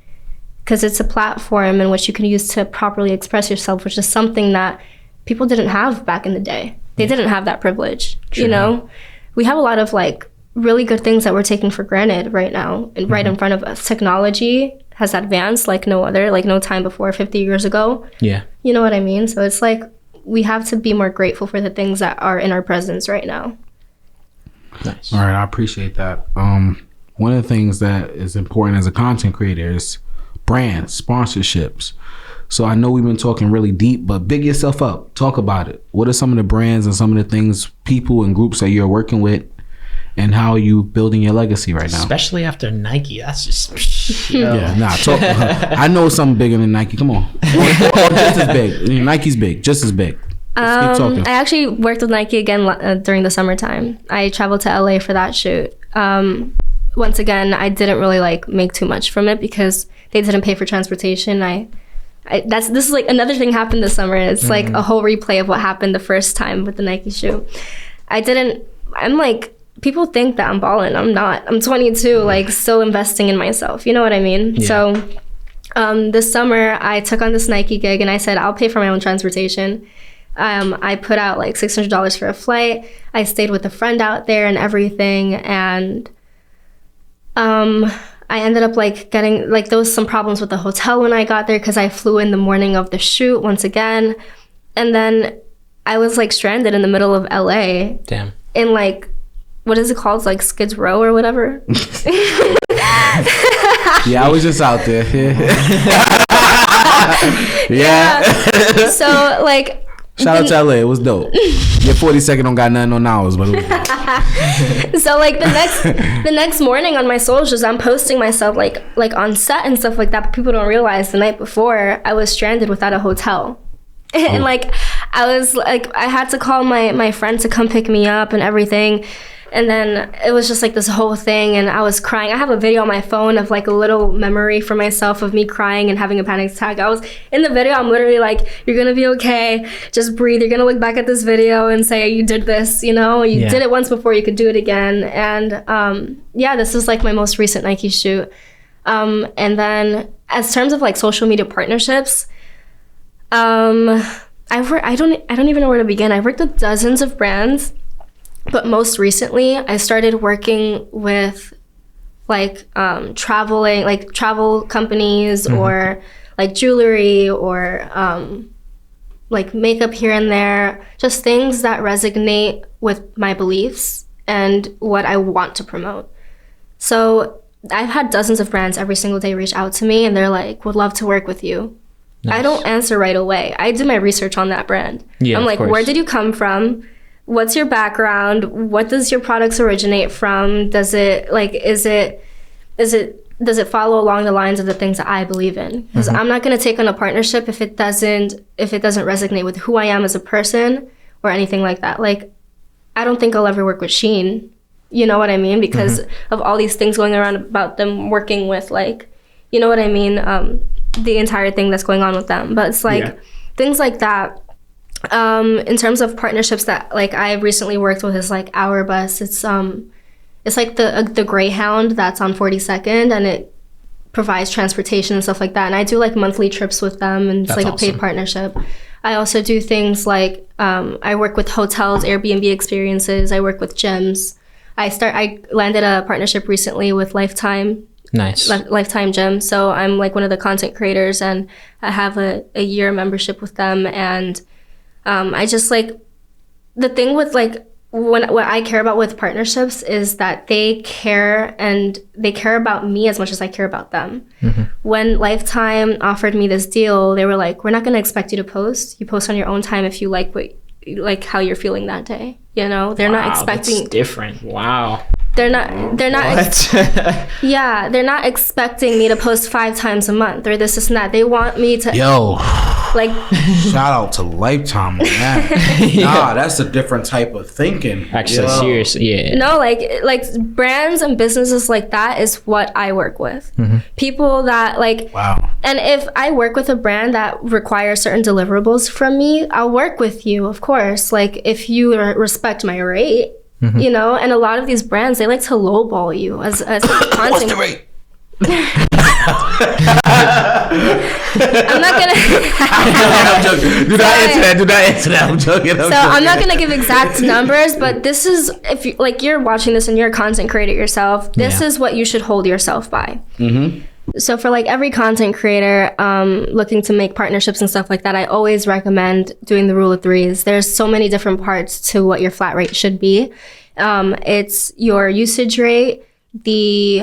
Because it's a platform in which you can use to properly express yourself, which is something that people didn't have back in the day. They didn't have that privilege, you know? We have a lot of like really good things that we're taking for granted right now and right in front of us. Technology has advanced like no other, like no time before 50 years ago. Yeah. You know what I mean? So it's like we have to be more grateful for the things that are in our presence right now. Nice. All right, I appreciate that. One of the things that is important as a content creator is brands, sponsorships. So I know we've been talking really deep, but big yourself up. Talk about it. What are some of the brands and some of the things, people and groups that you're working with, and how are you building your legacy right now? Especially after Nike. That's just... Talk. I know something bigger than Nike. Come on. Or just as big. Nike's big. Just as big. Let's keep talking. I actually worked with Nike again during the ssummertime. I traveled to LA for that shoot. Once again, I didn't really like make too much from it because they didn't pay for transportation. This is like another thing happened this summer. It's like a whole replay of what happened the first time with the Nike shoe. I'm like, people think that I'm balling. I'm not. I'm 22, like still investing in myself. You know what I mean? Yeah. So this summer I took on this Nike gig and I said, I'll pay for my own transportation. I put out like $600 for a flight. I stayed with a friend out there and everything. And I ended up like getting, like there was some problems with the hotel when I got there because I flew in the morning of the shoot once again. And then I was like stranded in the middle of LA. Damn. In like, what is it called? It's like Skids Row or whatever. Yeah, I was just out there. Yeah. So like, shout out to LA, it was dope. Your 42nd don't got nothing on ours, but it was so like the next morning on my socials, I'm posting myself like on set and stuff like that, but people don't realize the night before I was stranded without a hotel. And like I was like, I had to call my friend to come pick me up and everything. And then it was just like this whole thing and I was crying. I have a video on my phone of like a little memory for myself of me crying and having a panic attack. I was in the video, I'm literally like, you're gonna be okay, just breathe. You're gonna look back at this video and say you did this, you know, you did it once before, you could do it again. And this is like my most recent Nike shoot. And then as terms of like social media partnerships, I don't even know where to begin. I've worked with dozens of brands. But most recently, I started working with like travel companies or like jewelry or like makeup here and there, just things that resonate with my beliefs and what I want to promote. So I've had dozens of brands every single day reach out to me and they're like, would love to work with you. Nice. I don't answer right away. I do my research on that brand. Yeah, I'm like, where did you come from? What's your background? What does your products originate from? Does it follow along the lines of the things that I believe in? Because I'm not going to take on a partnership if it doesn't resonate with who I am as a person or anything like that. Like, I don't think I'll ever work with Shein. You know what I mean? Because of all these things going around about them working with, like, you know what I mean? The entire thing that's going on with them. But it's like things like that. In terms of partnerships that like I recently worked with is like Our Bus. It's like the Greyhound that's on 42nd and it provides transportation and stuff like that. And I do like monthly trips with them and it's that's like awesome. A paid partnership. I also do things like I work with hotels, Airbnb experiences. I work with gyms. I landed a partnership recently with Lifetime. Nice. Lifetime Gym. So I'm like one of the content creators and I have a year membership with them. And I just like the thing with like what I care about with partnerships is that they care about me as much as I care about them. When Lifetime offered me this deal, they were like, we're not going to expect you to post. You post on your own time if you like how you're feeling that day. You know, they're not expecting. That's different. Wow. They're not they're not expecting me to post 5 times a month or this and that. They want me to like shout out to Lifetime on that. Nah, that's a different type of thinking. Actually, seriously, yeah. No, like brands and businesses like that is what I work with. People that like wow. And if I work with a brand that requires certain deliverables from me, I'll work with you, of course. Like if you respect my rate. You know, and a lot of these brands, they like to lowball you as content. What's the rate? I'm not gonna. I'm joking. Do not answer that. I'm joking. I'm not gonna give exact numbers, but this is if you like you're watching this and you're a content creator yourself. This is what you should hold yourself by. So for like every content creator looking to make partnerships and stuff like that, I always recommend doing the rule of threes. There's so many different parts to what your flat rate should be. It's your usage rate, the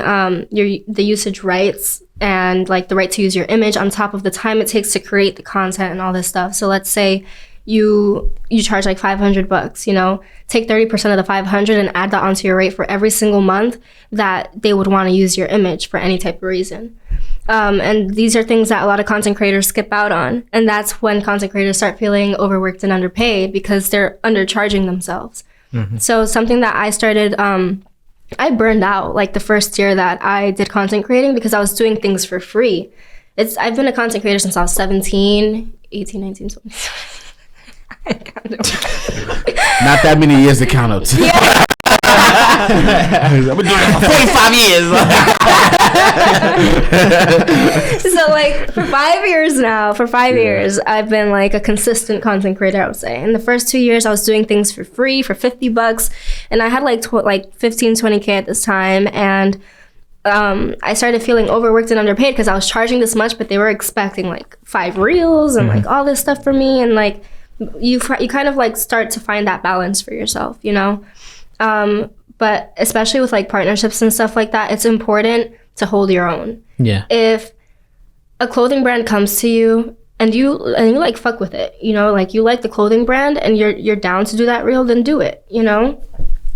usage rights, and like the right to use your image on top of the time it takes to create the content and all this stuff. So let's say you charge like $500, you know, take 30% of the 500 and add that onto your rate for every single month that they would want to use your image for any type of reason. And these are things that a lot of content creators skip out on. And that's when content creators start feeling overworked and underpaid because they're undercharging themselves. So something that I started, I burned out like the first year that I did content creating because I was doing things for free. I've been a content creator since I was 17, 18, 19, 20. Not that many years to count up to. Yeah. I've been doing it for 45 years. So like for 5 years now, years, I've been like a consistent content creator, I would say. In the first 2 years, I was doing things for free for $50, and I had like 15, 20K at this time. And I started feeling overworked and underpaid because I was charging this much, but they were expecting like 5 reels and like all this stuff from me. And like you kind of like start to find that balance for yourself, you know? But especially with like partnerships and stuff like that, it's important to hold your own. Yeah. If a clothing brand comes to you and you like fuck with it, you know, like you like the clothing brand and you're down to do that reel, then do it, you know?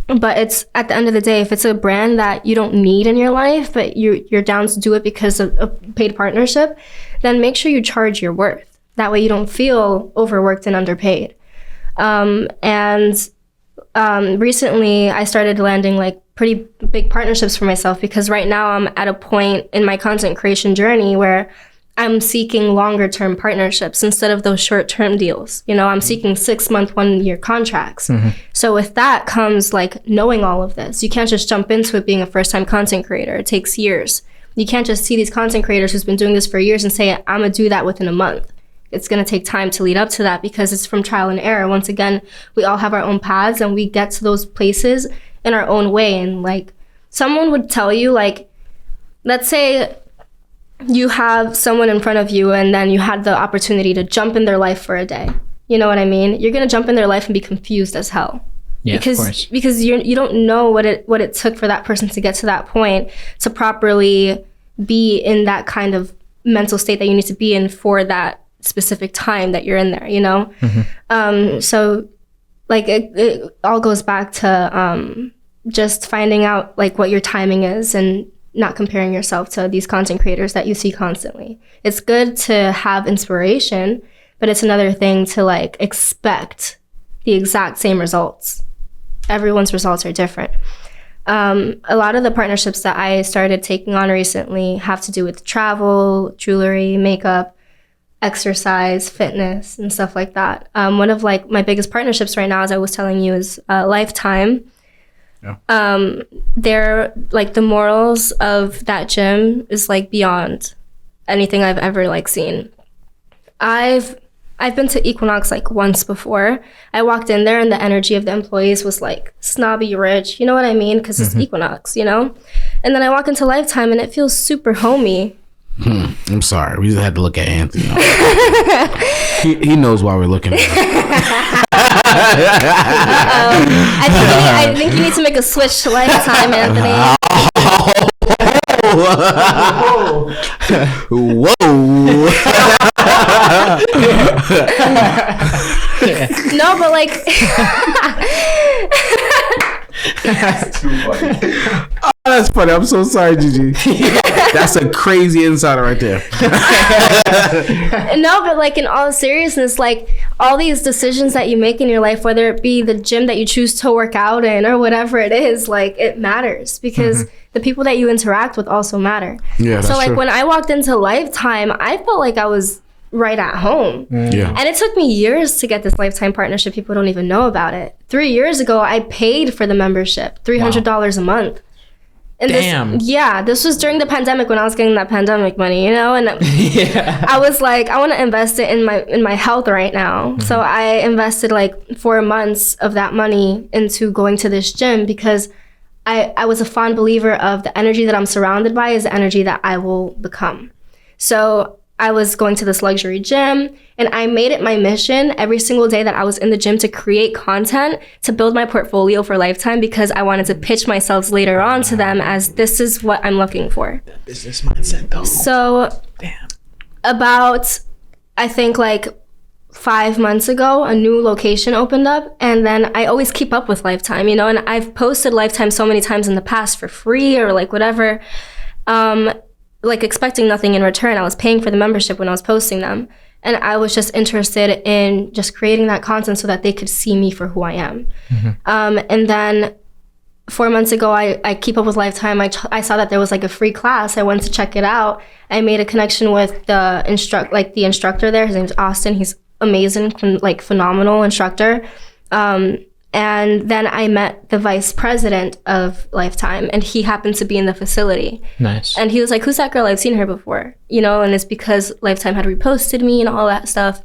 But it's at the end of the day, if it's a brand that you don't need in your life, but you're down to do it because of a paid partnership, then make sure you charge your worth. That way you don't feel overworked and underpaid. Recently I started landing like pretty big partnerships for myself because right now I'm at a point in my content creation journey where I'm seeking longer term partnerships instead of those short term deals. You know, I'm seeking 6-month, 1-year contracts. So with that comes like knowing all of this. You can't just jump into it being a first time content creator. It takes years. You can't just see these content creators who's been doing this for years and say, I'm gonna do that within a month. It's going to take time to lead up to that because it's from trial and error. Once again, we all have our own paths and we get to those places in our own way. And like someone would tell you, like, let's say you have someone in front of you and then you had the opportunity to jump in their life for a day. You know what I mean? You're going to jump in their life and be confused as hell. Yeah, because, of course. Because you don't know what it took for that person to get to that point to properly be in that kind of mental state that you need to be in for that specific time that you're in there, you know? So like it all goes back to just finding out like what your timing is and not comparing yourself to these content creators that you see constantly. It's good to have inspiration, but it's another thing to like expect the exact same results. Everyone's results are different. A lot of the partnerships that I started taking on recently have to do with travel, jewelry, makeup, exercise, fitness, and stuff like that. One of like my biggest partnerships right now, as I was telling you, is Lifetime. Yeah. They're like the morals of that gym is like beyond anything I've ever like seen. I've been to Equinox like once before. I walked in there and the energy of the employees was like snobby rich, you know what I mean? Because it's Equinox, you know? And then I walk into Lifetime and it feels super homey. I'm sorry. We just had to look at Anthony. He knows why we're looking at him. I think you need to make a switch to Lifetime, Anthony. Whoa. No, but like that's too funny. Oh, that's funny. I'm so sorry, Gigi. That's a crazy insider right there. No, but like in all seriousness, like all these decisions that you make in your life, whether it be the gym that you choose to work out in or whatever it is, like it matters because the people that you interact with also matter. Yeah, that's so like true. When I walked into Lifetime, I felt like I was right at home. Yeah. And it took me years to get this Lifetime partnership. People don't even know about it. 3 years ago, I paid for the membership, $300 a month. And damn. This was during the pandemic when I was getting that pandemic money, you know? And I was like, I want to invest it in my health right now. So I invested like 4 months of that money into going to this gym because I was a fond believer of the energy that I'm surrounded by is the energy that I will become. So I was going to this luxury gym, and I made it my mission every single day that I was in the gym to create content to build my portfolio for Lifetime, because I wanted to pitch myself later on to them as this is what I'm looking for. That business mindset though. So Damn. about, I think like 5 months ago, a new location opened up, and then I always keep up with Lifetime, you know, and I've posted Lifetime so many times in the past for free or like whatever, like expecting nothing in return. I was paying for the membership when I was posting them, and I was just interested in just creating that content so that they could see me for who I am. And then 4 months ago, I keep up with Lifetime. I saw that there was like a free class. I went to check it out. I made a connection with the instructor there. His name's Austin. He's amazing, like phenomenal instructor. And then I met the vice president of Lifetime, and he happened to be in the facility. Nice. And he was like, who's that girl? I've seen her before, you know, and it's because Lifetime had reposted me and all that stuff.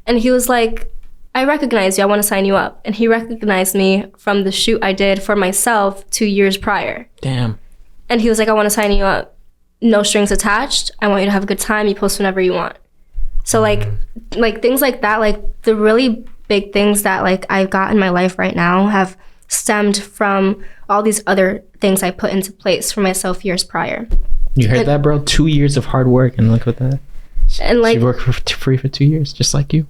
And he was like, I recognize you. I want to sign you up. And he recognized me from the shoot I did for myself 2 years prior. Damn. And he was like, I want to sign you up. No strings attached. I want you to have a good time. You post whenever you want. So like things like that, like the really big things that like I've got in my life right now have stemmed from all these other things I put into place for myself years prior. You heard that, bro? 2 years of hard work, and look at that. And like, she worked for free for 2 years, just like you.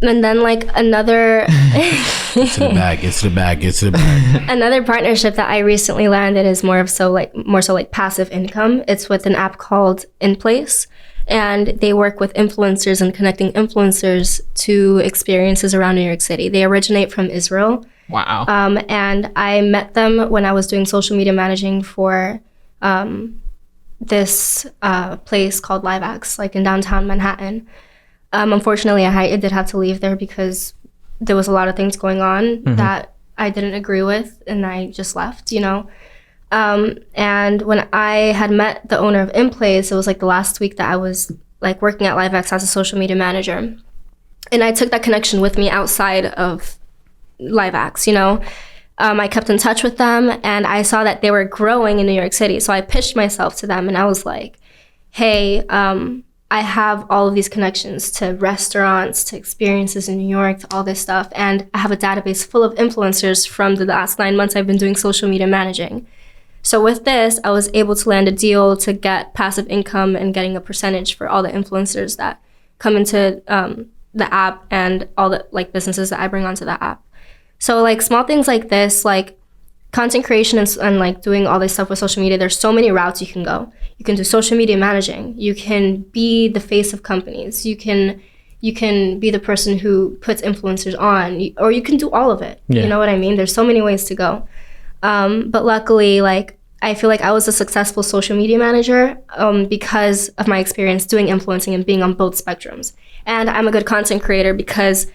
And then like another Get to the bag. Another partnership that I recently landed is more so like passive income. It's with an app called In Place, and they work with influencers and connecting influencers to experiences around New York City. They originate from Israel. Wow. And I met them when I was doing social media managing for this place called LiveX, like in downtown Manhattan. Unfortunately, I did have to leave there because there was a lot of things going on that I didn't agree with, and I just left, you know. And when I had met the owner of In Place, it was like the last week that I was like working at LiveX as a social media manager. And I took that connection with me outside of LiveX, you know. I kept in touch with them, and I saw that they were growing in New York City. So I pitched myself to them, and I was like, hey, I have all of these connections to restaurants, to experiences in New York, to all this stuff. And I have a database full of influencers from the last 9 months I've been doing social media managing. So with this, I was able to land a deal to get passive income and getting a percentage for all the influencers that come into the app and all the like businesses that I bring onto the app. So like small things like this, like content creation and like doing all this stuff with social media, there's so many routes you can go. You can do social media managing. You can be the face of companies. You can be the person who puts influencers on, or you can do all of it. Yeah. You know what I mean? There's so many ways to go. But luckily, like I feel like I was a successful social media manager because of my experience doing influencing and being on both spectrums. And I'm a good content creator because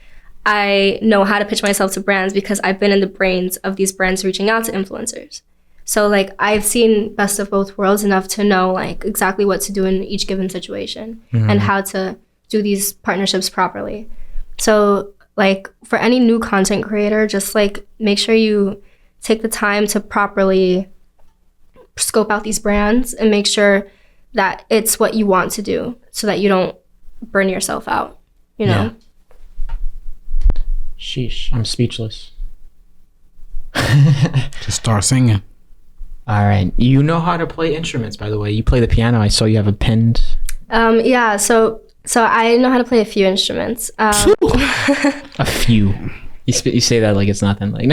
I know how to pitch myself to brands because I've been in the brains of these brands reaching out to influencers. So like I've seen best of both worlds enough to know like exactly what to do in each given situation and how to do these partnerships properly. So like for any new content creator, just like make sure you take the time to properly scope out these brands and make sure that it's what you want to do so that you don't burn yourself out, you know? Yeah. Sheesh, I'm speechless. Just start singing. All right. You know how to play instruments, by the way. You play the piano. I saw you have a pinned. Yeah, so I know how to play a few instruments. A few. You say that like it's nothing. Like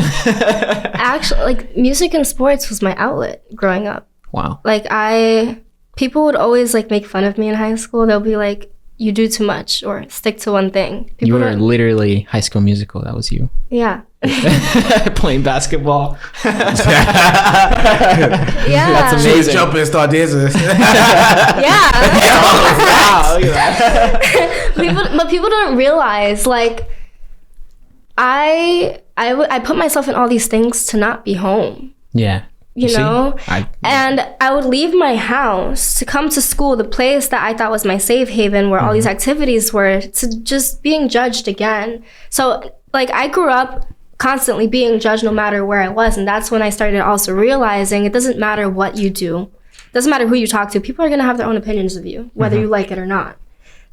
actually, like music and sports was my outlet growing up. Wow. Like people would always like make fun of me in high school. They'll be like, you do too much or stick to one thing. People you were literally High School Musical. That was you. Yeah. Playing basketball. Yeah. That's amazing. Jump and start dancing. Yeah. Wow, look at that. But people don't realize like I put myself in all these things to not be home. Yeah. You know? And I would leave my house to come to school, the place that I thought was my safe haven where all these activities were, to just being judged again. So like I grew up constantly being judged no matter where I was. And that's when I started also realizing it doesn't matter what you do. It doesn't matter who you talk to. People are going to have their own opinions of you, whether you like it or not.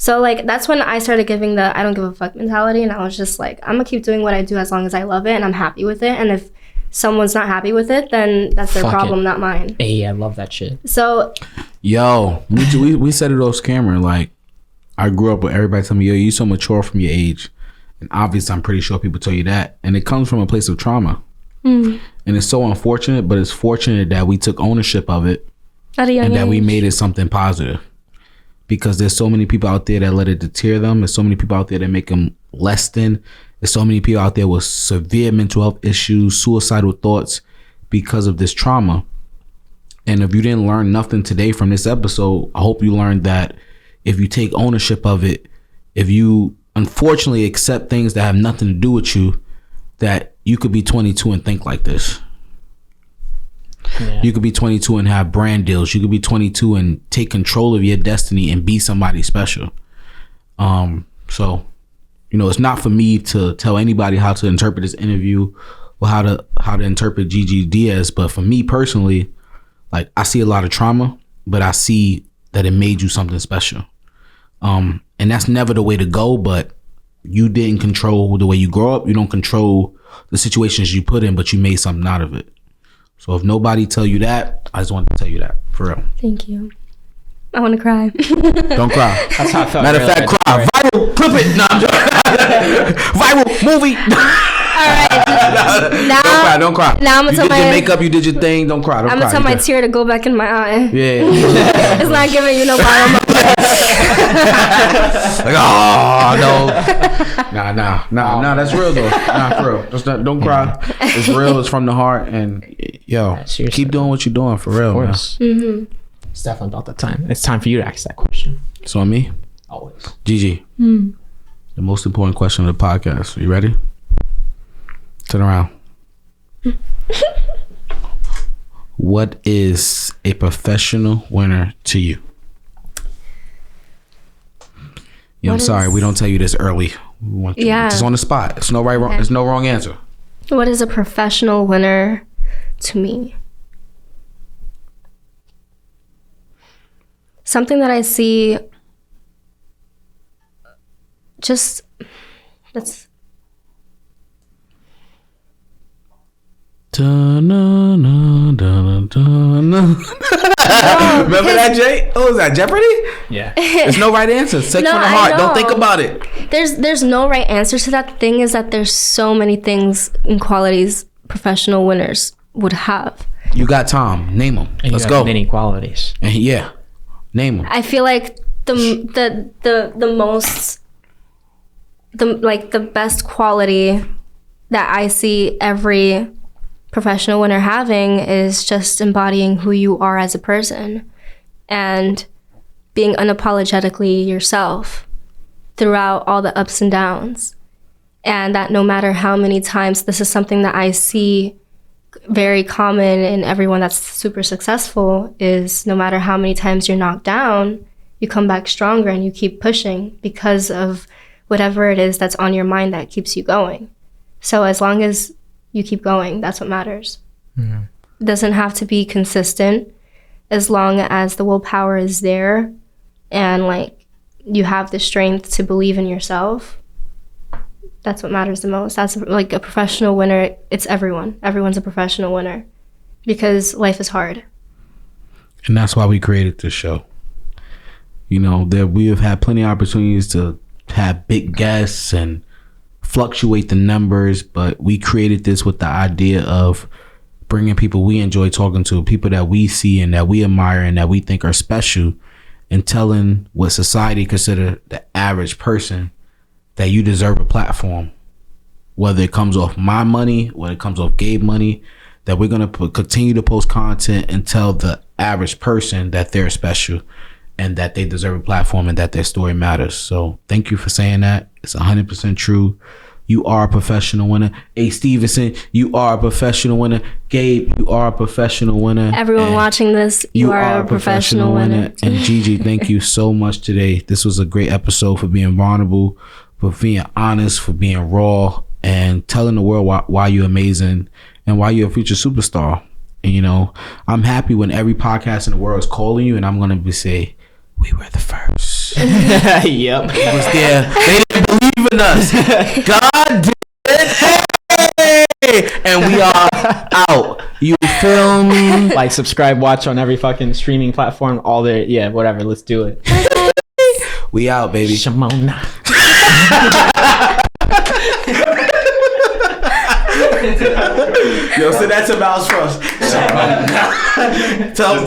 So like that's when I started giving the I don't give a fuck mentality, and I was just like, I'm gonna keep doing what I do as long as I love it and I'm happy with it. And if someone's not happy with it, then that's their problem, not mine. Hey, I love that shit. So yo, we said it off camera. Like, I grew up with everybody telling me, yo, you so mature from your age. And obviously I'm pretty sure people tell you that. And it comes from a place of trauma. And it's so unfortunate, but it's fortunate that we took ownership of it at a young and that age. we made it something positive. Because there's so many people out there that let it deter them. There's so many people out there that make them less than. There's so many people out there with severe mental health issues, suicidal thoughts because of this trauma. And if you didn't learn nothing today from this episode, I hope you learned that if you take ownership of it, if you unfortunately accept things that have nothing to do with you, that you could be 22 and think like this. You could be 22 and have brand deals. You could be 22 and take control of your destiny and be somebody special. So, you know, it's not for me to tell anybody how to interpret this interview or how to interpret Gigi Diaz. But for me personally, like, I see a lot of trauma, but I see that it made you something special. And that's never the way to go, but you didn't control the way you grow up. You don't control the situations you put in, but you made something out of it. So if nobody tell you that, I just wanted to tell you that, for real. Thank you. I want to cry. Don't cry. That's how I felt. Matter of fact, cry. Viral, clip it. No, I'm joking. Viral movie. All right. Don't cry. Now I'm gonna you tell did your makeup. You did your thing. Don't cry. I'm gonna tell my tear to go back in my eye. Yeah. It's not giving you no viral moment. Like, oh no. Nah. That's real though. Nah, for real. That's not, don't cry. It's real. It's from the heart. And yo, keep doing what you're doing, for real. Of course. It's definitely about that time. It's time for you to ask that question. So on me, Always. Gigi. The most important question of the podcast. You ready? Turn around. What is a professional winner to you? I'm sorry, we don't tell you this early. We want you, it's on the spot. It's no right, wrong. There's no wrong answer. What is a professional winner to me? Something that I see. That's. Remember that, Jay? Oh, is that Jeopardy? Yeah. There's no right answer. Take from the heart. Don't think about it. There's no right answer to that. The thing is that there's so many things and qualities professional winners would have. You got Tom. Name them. Let's go. Many qualities. And name them. I feel like the best quality that I see every professional winner having is just embodying who you are as a person and being unapologetically yourself throughout all the ups and downs. And that no matter how many times, this is something that I see very common in everyone that's super successful, is no matter how many times you're knocked down, you come back stronger and you keep pushing because of whatever it is that's on your mind that keeps you going. So as long as you keep going, that's what matters. It doesn't have to be consistent, as long as the willpower is there and like you have the strength to believe in yourself. That's what matters the most. That's like a professional winner. It's everyone. Everyone's a professional winner because life is hard. And that's why we created this show. You know, that we have had plenty of opportunities to have big guests and fluctuate the numbers, but we created this with the idea of bringing people we enjoy talking to, people that we see and that we admire and that we think are special, and telling what society consider the average person that you deserve a platform, whether it comes off my money, whether it comes off Gabe money, that we're going to continue to post content and tell the average person that they're special and that they deserve a platform and that their story matters. So thank you for saying that. It's 100% true. You are a professional winner. A. Stevenson, you are a professional winner. Gabe, you are a professional winner. Everyone and watching this, you are a professional winner. And Gigi, thank you so much today. This was a great episode, for being vulnerable, for being honest, for being raw, and telling the world why you're amazing and why you're a future superstar. And, you know, I'm happy when every podcast in the world is calling you, and I'm going to say, we were the first. us. Yep. It was there. They didn't believe in us. God did. Hey! And we are out. You feel me? Like, subscribe, watch on every fucking streaming platform. All there. Yeah, whatever. Let's do it. We out, baby. Shimona. Yo, so that's a mouse for us. Tell